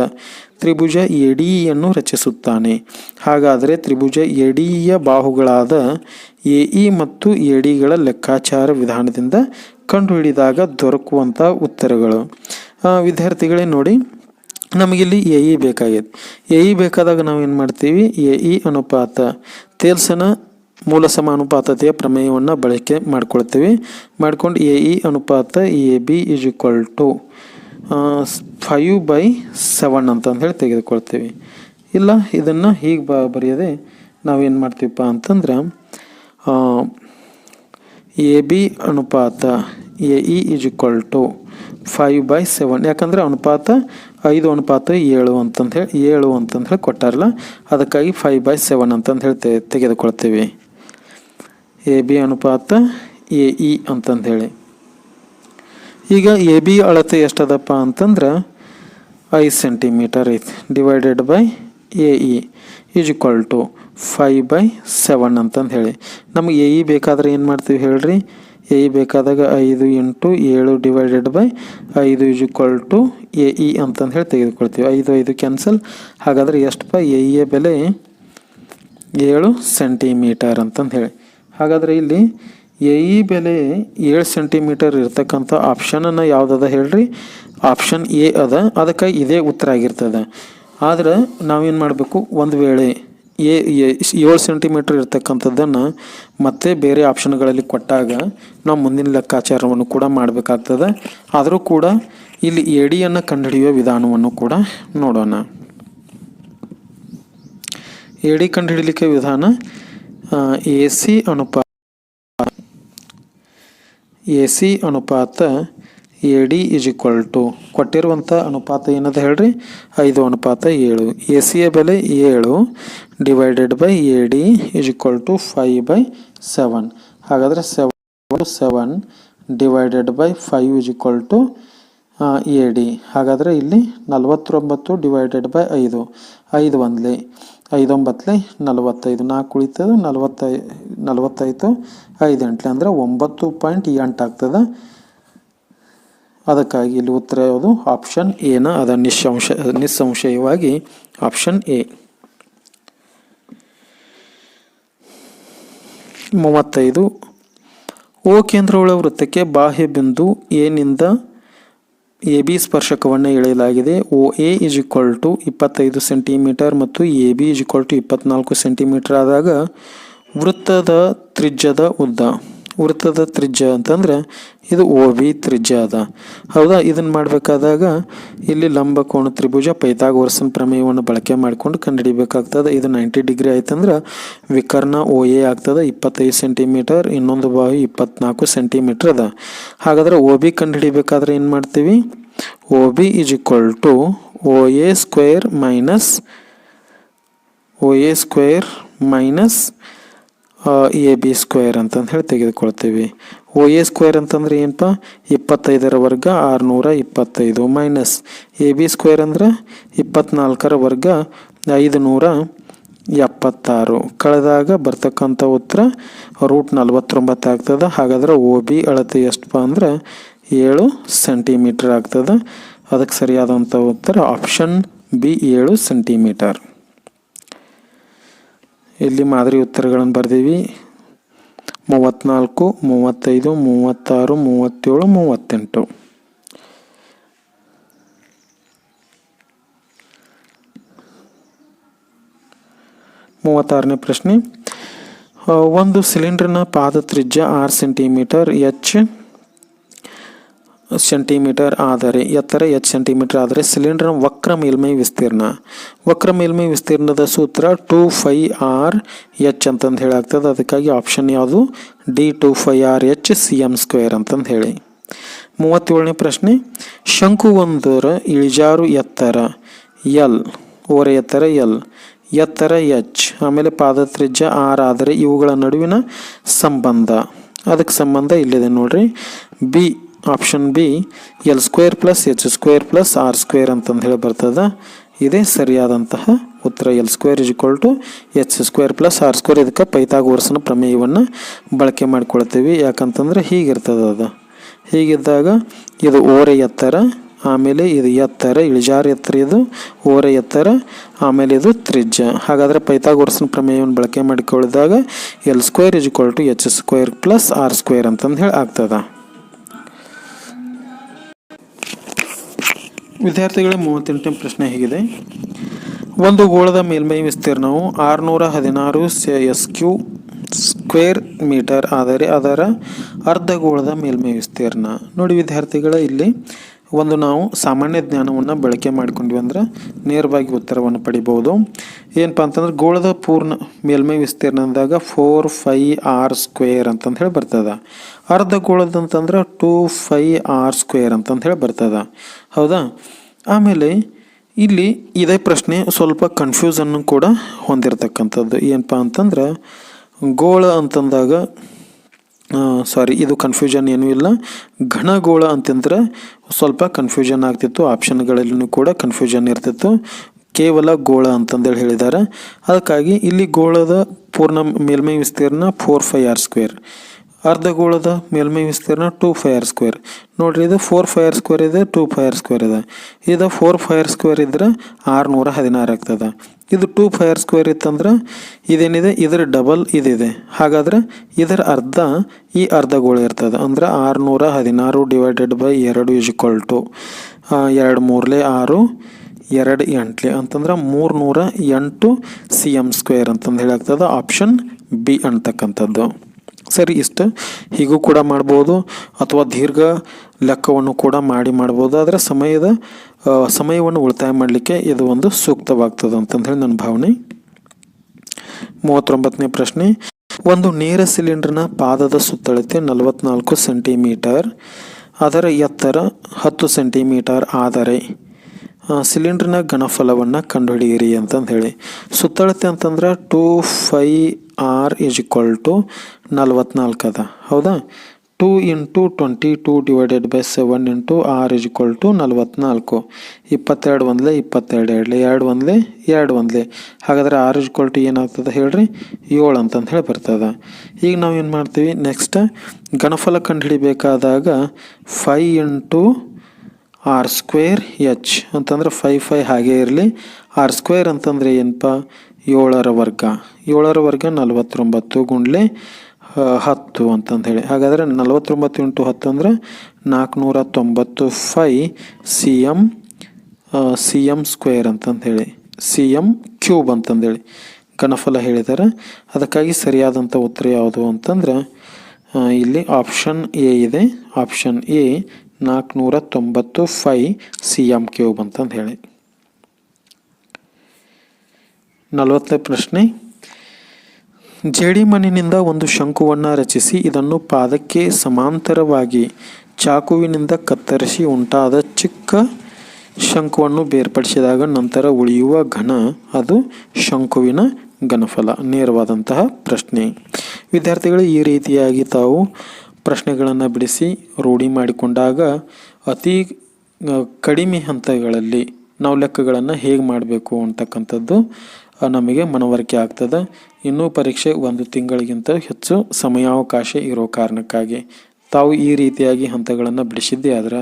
ತ್ರಿಭುಜ ಎಡಿಯನ್ನು ರಚಿಸುತ್ತಾನೆ. ಹಾಗಾದರೆ ತ್ರಿಭುಜ ಎಡಿಯ ಬಾಹುಗಳಾದ ಎಇ ಮತ್ತು ಎಡಿಗಳ ಲೆಕ್ಕಾಚಾರ ವಿಧಾನದಿಂದ ಕಂಡುಹಿಡಿದಾಗ ದೊರಕುವಂಥ ಉತ್ತರಗಳು. ವಿದ್ಯಾರ್ಥಿಗಳೇ ನೋಡಿ, ನಮಗಿಲ್ಲಿ ಎಇ ಬೇಕಾಗಿದೆ. ಎಇ ಬೇಕಾದಾಗ ನಾವು ಏನು ಮಾಡ್ತೀವಿ, ಎಇ ಅನುಪಾತ ತೇಲ್ಸನ ಮೂಲ ಸಮಾನುಪಾತತೆಯ ಪ್ರಮೇಯವನ್ನು ಬಳಕೆ ಮಾಡ್ಕೊಳ್ತೀವಿ. ಮಾಡ್ಕೊಂಡು ಎಇ ಅನುಪಾತ A B is equal to 5/7 ಅಂತಂದು ಹೇಳಿ ತೆಗೆದುಕೊಳ್ತೀವಿ. ಇಲ್ಲ ಇದನ್ನು ಹೀಗೆ ಬರೆಯದೆ ನಾವೇನು ಮಾಡ್ತೀವಪ್ಪ ಅಂತಂದ್ರೆ ಎ ಬಿ ಅನುಪಾತ ಎಇ ಇಸ್ ಈಕ್ವಲ್ ಟು 5/7. ಯಾಕಂದರೆ ಅನುಪಾತ 5:7 ಅಂತಂದು ಹೇಳಿ ಕೊಟ್ಟಾರಲ್ಲ, ಅದಕ್ಕಾಗಿ 5/7 ಅಂತಂದು ಹೇಳಿ ತೆಗೆದುಕೊಳ್ತೀವಿ. ಎ ಬಿ ಅನುಪಾತ ಎ ಇ ಅಂತಂದು ಹೇಳಿ. ಈಗ ಎ ಬಿ ಅಳತೆ ಎಷ್ಟದಪ್ಪ ಅಂತಂದ್ರೆ 5 ಸೆಂಟಿಮೀಟರ್ ಐತಿ. Divided by A E is equal to 5/7 ಅಂತಂದು ಹೇಳಿ. ನಮಗೆ ಎ ಇ ಬೇಕಾದ್ರೆ ಏನು ಮಾಡ್ತೀವಿ ಹೇಳ್ರಿ, ಎ ಇ ಬೇಕಾದಾಗ 5 × 7 divided by 5 is equal to A E ಅಂತಂದು ಹೇಳಿ ತೆಗೆದುಕೊಳ್ತೀವಿ. 5 ಕ್ಯಾನ್ಸಲ್. ಹಾಗಾದರೆ ಎಷ್ಟಪ್ಪ? ಎ ಇಯ ಬೆಲೆ 7 ಸೆಂಟಿಮೀಟರ್ ಅಂತಂದು ಹೇಳಿ. ಹಾಗಾದರೆ ಇಲ್ಲಿ ಎ ಇ ಬೆಲೆ 7 ಸೆಂಟಿಮೀಟರ್ ಇರ್ತಕ್ಕಂಥ ಆಪ್ಷನನ್ನು ಯಾವುದದ ಹೇಳ್ರಿ? ಆಪ್ಷನ್ ಎ ಅದ. ಅದಕ್ಕಾಗಿ ಇದೇ ಉತ್ತರ ಆಗಿರ್ತದೆ. ಆದ್ರೆ ನಾವೇನು ಮಾಡಬೇಕು, ಒಂದು ವೇಳೆ 7 ಸೆಂಟಿಮೀಟರ್ ಇರ್ತಕ್ಕಂಥದ್ದನ್ನು ಮತ್ತೆ ಬೇರೆ ಆಪ್ಷನ್ಗಳಲ್ಲಿ ಕೊಟ್ಟಾಗ ನಾವು ಮುಂದಿನ ಲೆಕ್ಕಾಚಾರವನ್ನು ಕೂಡ ಮಾಡಬೇಕಾಗ್ತದೆ. ಆದರೂ ಕೂಡ ಇಲ್ಲಿ ಎಡಿಯನ್ನು ಕಂಡುಹಿಡಿಯುವ ವಿಧಾನವನ್ನು ಕೂಡ ನೋಡೋಣ. ಎಡಿ ಕಂಡುಹಿಡಲಿಕ್ಕೆ ವಿಧಾನ ಎ ಸಿ ಅನುಪಾತ A D is equal to ಕೊಟ್ಟಿರುವಂಥ ಅನುಪಾತ ಏನದ ಹೇಳ್ರಿ? 5:7. ಎ ಸಿಯ ಬೆಲೆ 7 divided by A D is equal to 5/7. ಹಾಗಾದರೆ 7 divided by 5 is equal to A D. ಹಾಗಾದರೆ ಇಲ್ಲಿ 49 ಡಿವೈಡೆಡ್ ಬೈ 5. 5 1 5 9 45. 4 ಉಳಿತದೆ 45. 5 8 ಅಂದರೆ 9.8 ಆಗ್ತದೆ. ಅದಕ್ಕಾಗಿ ಇಲ್ಲಿ ಉತ್ತರ ಯಾವುದು? ಆಪ್ಷನ್ ಎನ ಅದ. ನಿಸ್ಸಂಶಯವಾಗಿ ಆಪ್ಷನ್ ಎ. 35 ಓ ಕೇಂದ್ರವುಳ್ಳ ವೃತ್ತಕ್ಕೆ ಬಾಹ್ಯ ಬಿಂದು ಎನಿಂದ ಎ ಬಿ ಸ್ಪರ್ಶಕವನ್ನು ಎಳೆಯಲಾಗಿದೆ. O A is equal to 25 centimetre ಮತ್ತು A B is equal to 24 centimetre ಆದಾಗ ವೃತ್ತದ ತ್ರಿಜ್ಯ ಅಂತಂದ್ರೆ ಇದು ಓ ಬಿ ತ್ರಿಜ್ಯ ಅದ. ಹೌದಾ, ಇದನ್ನು ಮಾಡಬೇಕಾದಾಗ ಇಲ್ಲಿ ಲಂಬ ಕೋನ ತ್ರಿಭುಜ ಪೈಥಾಗೋರಸನ ಪ್ರಮೇಯವನ್ನು ಬಳಕೆ ಮಾಡಿಕೊಂಡು ಕಂಡುಹಿಡಿಬೇಕಾಗ್ತದೆ. ಇದು 90 ಡಿಗ್ರಿ ಆಯ್ತಂದ್ರೆ ವಿಕರ್ಣ ಓ ಎ ಆಗ್ತದೆ 25 ಸೆಂಟಿಮೀಟರ್, ಇನ್ನೊಂದು ಬಾಹು 24 ಸೆಂಟಿಮೀಟರ್ ಅದ. ಹಾಗಾದ್ರೆ ಓ ಬಿ ಕಂಡುಹಿಡಿಬೇಕಾದ್ರೆ ಏನು ಮಾಡ್ತೀವಿ? O B is equal to O A square minus A B square ಅಂತಂದು ಹೇಳಿ ತೆಗೆದುಕೊಳ್ತೀವಿ. ಓ ಎ ಸ್ಕ್ವೇರ್ ಅಂತಂದ್ರೆ ಏನಪ್ಪ? 25ರ ವರ್ಗ 625 ಮೈನಸ್ ಎ ಬಿ ಸ್ಕ್ವೇರ್ ಅಂದ್ರೆ 24ರ ವರ್ಗ 576 ಕಳೆದಾಗ ಬರ್ತಕ್ಕಂಥ ಉತ್ತರ √49 ಆಗ್ತದೆ. ಹಾಗಾದ್ರೆ ಓ ಬಿ ಅಳತೆ ಎಷ್ಟಪ್ಪ ಅಂದ್ರೆ 7 ಸೆಂಟಿಮೀಟರ್ ಆಗ್ತದೆ. ಅದಕ್ಕೆ ಸರಿಯಾದಂಥ ಉತ್ತರ ಆಪ್ಷನ್ ಬಿ 7 ಸೆಂಟಿಮೀಟರ್. ಇಲ್ಲಿ ಮಾದರಿ ಉತ್ತರಗಳನ್ನು ಬರ್ದೀವಿ. 34, 35, 36, 37, 38. ಮೂವತ್ತಾರನೇ ಪ್ರಶ್ನೆ. ಒಂದು ಸಿಲಿಂಡರ್ನ ಪಾದ ತ್ರಿಜ್ಯ 6 ಸೆಂಟಿಮೀಟರ್, ಸೆಂಟಿಮೀಟರ್ ಆದರೆ ಎತ್ತರ h ಸೆಂಟಿಮೀಟರ್ ಆದರೆ ಸಿಲಿಂಡರ್ನ ವಕ್ರ ಮೇಲ್ಮೈ ವಿಸ್ತೀರ್ಣದ ಸೂತ್ರ 2πr(h) ಅಂತಂದು ಹೇಳಾಗ್ತದೆ. ಅದಕ್ಕಾಗಿ ಆಪ್ಷನ್ ಯಾವುದು? ಡಿ 2πr(h) cm² ಅಂತಂದು ಹೇಳಿ. 37ನೇ ಪ್ರಶ್ನೆ. ಶಂಕುವೊಂದರ ಇಳಿಜಾರು ಎತ್ತರ L, ಓರೆ ಎತ್ತರ L, ಎತ್ತರ h, ಆಮೇಲೆ ಪಾದ ತ್ರಿಜ್ಯ r ಆದರೆ ಇವುಗಳ ನಡುವಿನ ಸಂಬಂಧ. ಅದಕ್ಕೆ ಸಂಬಂಧ ಇಲ್ಲಿದೆ ನೋಡ್ರಿ. B option B L² + h² + r² ಅಂತಂದು ಹೇಳಿ ಬರ್ತದೆ. ಇದೇ ಸರಿಯಾದಂತಹ ಉತ್ತರ. L² = h² + r². ಇದಕ್ಕೆ ಪೈಥಾಗೋರಸನ ಪ್ರಮೇಯವನ್ನು ಬಳಕೆ ಮಾಡ್ಕೊಳ್ತೀವಿ. ಯಾಕಂತಂದ್ರೆ ಹೀಗಿರ್ತದೆ ಅದು. ಹೀಗಿದ್ದಾಗ ಇದು ಓರೆ ಎತ್ತರ, ಆಮೇಲೆ ಇದು ಎತ್ತರ, ಇಳಿಜಾರು ಎತ್ತರ, ಇದು ಓರೆ ಎತ್ತರ, ಆಮೇಲೆ ಇದು ತ್ರಿಜ್ಯ. ಹಾಗಾದರೆ ಪೈಥಾಗೋರಸನ ಪ್ರಮೇಯವನ್ನು ಬಳಕೆ ಮಾಡಿಕೊಳ್ಳಿದಾಗ L² = h² + r² ಅಂತಂದು ಹೇಳಿ ಆಗ್ತದೆ. ವಿದ್ಯಾರ್ಥಿಗಳೇ 38ನೇ ಪ್ರಶ್ನೆ ಹೀಗಿದೆ. ಒಂದು ಗೋಳದ ಮೇಲ್ಮೈ ವಿಸ್ತೀರ್ಣವು 616 ಸ್ಕ್ವೇರ್ ಮೀಟರ್ ಆದರೆ ಅದರ ಅರ್ಧಗೋಳದ ಮೇಲ್ಮೈ ವಿಸ್ತೀರ್ಣ. ನೋಡಿ ವಿದ್ಯಾರ್ಥಿಗಳ, ಇಲ್ಲಿ ಒಂದು ನಾವು ಸಾಮಾನ್ಯ ಜ್ಞಾನವನ್ನು ಬಳಕೆ ಮಾಡ್ಕೊಂಡ್ವಿ ಅಂದ್ರೆ ನೇರವಾಗಿ ಉತ್ತರವನ್ನು ಪಡಿಬಹುದು. ಏನಪ್ಪ ಅಂತಂದ್ರೆ ಗೋಳದ ಪೂರ್ಣ ಮೇಲ್ಮೈ ವಿಸ್ತೀರ್ಣ ಅಂದಾಗ 4πr² ಅಂತಂದು ಹೇಳಿ ಬರ್ತದೆ. ಅರ್ಧಗೋಳದಂತಂದ್ರೆ 2πr² ಅಂತಂದು ಹೇಳಿ ಬರ್ತದೆ. ಹೌದಾ? ಆಮೇಲೆ ಇಲ್ಲಿ ಇದೇ ಪ್ರಶ್ನೆ ಸ್ವಲ್ಪ ಕನ್ಫ್ಯೂಸನ್ನು ಕೂಡ ಹೊಂದಿರತಕ್ಕಂಥದ್ದು. ಏನಪ್ಪ ಅಂತಂದ್ರೆ ಗೋಳ ಅಂತಂದಾಗ ಇದು ಕನ್ಫ್ಯೂಷನ್ ಏನೂ ಇಲ್ಲ. ಘನಗೋಳ ಅಂತಂದ್ರೆ ಸ್ವಲ್ಪ ಕನ್ಫ್ಯೂಷನ್ ಆಗ್ತಿತ್ತು. ಆಪ್ಷನ್ಗಳಲ್ಲೂ ಕೂಡ ಕನ್ಫ್ಯೂಷನ್ ಇರ್ತಿತ್ತು. ಕೇವಲ ಗೋಳ ಅಂತಂದೇಳಿ ಹೇಳಿದ್ದಾರೆ. ಅದಕ್ಕಾಗಿ ಇಲ್ಲಿ ಗೋಳದ ಪೂರ್ಣ ಮೇಲ್ಮೈ ವಿಸ್ತೀರ್ಣ 4πr², ಅರ್ಧಗೋಳದ ಮೇಲ್ಮೈ ವಿಸ್ತೀರ್ಣ 2πr². ನೋಡ್ರಿ, ಇದು 4πr² ಇದೆ, 2πr² ಇದೆ. ಇದು 4πr² ಇದ್ರೆ 616 ಆಗ್ತದೆ. ಇದು 2πr² ಇತ್ತಂದ್ರೆ ಇದೇನಿದೆ ಇದರ ಡಬಲ್ ಇದಿದೆ. ಹಾಗಾದ್ರೆ ಇದರ ಅರ್ಧ ಈ ಅರ್ಧಗೋಳ ಇರ್ತದೆ. ಅಂದ್ರೆ 616 / 2 = 2 3 6 2 8 ಅಂತಂದ್ರೆ 308 cm² ಅಂತಂದು ಹೇಳಾಗ್ತದೆ. ಆಪ್ಷನ್ ಬಿ ಅಂತಕ್ಕಂಥದ್ದು ಸರಿ. ಇಷ್ಟು ಹೀಗೂ ಕೂಡ ಮಾಡ್ಬೋದು, ಅಥವಾ ದೀರ್ಘ ಲೆಕ್ಕವನ್ನು ಕೂಡ ಮಾಡ್ಬೋದು. ಆದರೆ ಸಮಯವನ್ನು ಉಳಿತಾಯ ಮಾಡಲಿಕ್ಕೆ ಇದು ಒಂದು ಸೂಕ್ತವಾಗ್ತದೆ ಅಂತಂದು ಹೇಳಿ ನನ್ನ ಭಾವನೆ. 39ನೇ ಪ್ರಶ್ನೆ. ಒಂದು ನೇರ ಸಿಲಿಂಡರ್ನ ಪಾದದ ಸುತ್ತಳತೆ 44 ಸೆಂಟಿಮೀಟರ್, ಅದರ ಎತ್ತರ 10 ಸೆಂಟಿಮೀಟರ್ ಆದರೆ ಸಿಲಿಂಡರ್ನ ಘನಫಲವನ್ನು ಕಂಡುಹಿಡಿಯಿರಿ ಅಂತಂದು ಹೇಳಿ. ಸುತ್ತಳತೆ ಅಂತಂದ್ರೆ 2πr = 44 ಅದ. ಹೌದಾ? 2 × 22 / 7 × r = 44. 22 1 22 2 1 2 1. ಹಾಗಾದ್ರೆ r = ಏನಾಗ್ತದೆ ಹೇಳ್ರಿ? 7 ಅಂತಂದು ಹೇಳಿ ಬರ್ತದೆ. ಈಗ ನಾವು ಏನು ಮಾಡ್ತೀವಿ, ನೆಕ್ಸ್ಟ್ ಘನಫಲ ಕಂಡುಹಿಡಿಬೇಕಾದಾಗ 5 × r²h ಅಂತಂದ್ರೆ 5 ಹಾಗೇ ಇರಲಿ. r² ಅಂತಂದ್ರೆ ಏನಪ್ಪ? 7ರ ವರ್ಗ 49 × 10 ಅಂತಂದು ಹೇಳಿ. ಹಾಗಾದರೆ 49 ಇಂಟು 10 ಅಂದರೆ 490 ಸಿ ಎಮ್ ಸ್ಕ್ವೇರ್ ಅಂತಂದು ಹೇಳಿ, ಸಿ ಎಮ್ ಕ್ಯೂಬ್ ಅಂತಂದೇಳಿ ಘನಫಲ ಹೇಳಿದ್ದಾರೆ. ಅದಕ್ಕಾಗಿ ಸರಿಯಾದಂಥ ಉತ್ತರ ಯಾವುದು ಅಂತಂದ್ರೆ ಇಲ್ಲಿ ಆಪ್ಷನ್ ಎ ಇದೆ. Option A 490 C M cube ಅಂತಂದು ಹೇಳಿ. 40ನೇ ಪ್ರಶ್ನೆ, ಜೇಡಿಮಣ್ಣಿನಿಂದ ಒಂದು ಶಂಕುವನ್ನು ರಚಿಸಿ ಇದನ್ನು ಪಾದಕ್ಕೆ ಸಮಾಂತರವಾಗಿ ಚಾಕುವಿನಿಂದ ಕತ್ತರಿಸಿ ಉಂಟಾದ ಚಿಕ್ಕ ಶಂಕುವನ್ನು ಬೇರ್ಪಡಿಸಿದಾಗ ನಂತರ ಉಳಿಯುವ ಘನ ಅದು ಶಂಕುವಿನ ಘನಫಲ. ನೇರವಾದಂತಹ ಪ್ರಶ್ನೆ. ವಿದ್ಯಾರ್ಥಿಗಳು ಈ ರೀತಿಯಾಗಿ ತಾವು ಪ್ರಶ್ನೆಗಳನ್ನು ಬಿಡಿಸಿ ರೂಢಿ ಮಾಡಿಕೊಂಡಾಗ ಅತಿ ಕಡಿಮೆ ಹಂತಗಳಲ್ಲಿ ನಾವು ಲೆಕ್ಕಗಳನ್ನು ಹೇಗೆ ಮಾಡಬೇಕು ಅಂತಕ್ಕಂಥದ್ದು ನಮಗೆ ಮನವರಿಕೆ ಆಗ್ತದೆ. ಇನ್ನೂ ಪರೀಕ್ಷೆ 1 ತಿಂಗಳಿಗಿಂತ ಹೆಚ್ಚು ಸಮಯಾವಕಾಶ ಇರೋ ಕಾರಣಕ್ಕಾಗಿ ತಾವು ಈ ರೀತಿಯಾಗಿ ಹಂತಗಳನ್ನು ಬಿಡಿಸಿದ್ದೇ ಆದರೆ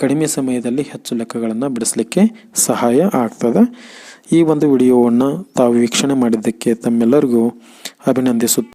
ಕಡಿಮೆ ಸಮಯದಲ್ಲಿ ಹೆಚ್ಚು ಲೆಕ್ಕಗಳನ್ನು ಬಿಡಿಸಲಿಕ್ಕೆ ಸಹಾಯ ಆಗ್ತದೆ. ಈ ಒಂದು ವಿಡಿಯೋವನ್ನು ತಾವು ವೀಕ್ಷಣೆ ಮಾಡಿದ್ದಕ್ಕೆ ತಮ್ಮೆಲ್ಲರಿಗೂ ಅಭಿನಂದಿಸುತ್ತೇನೆ.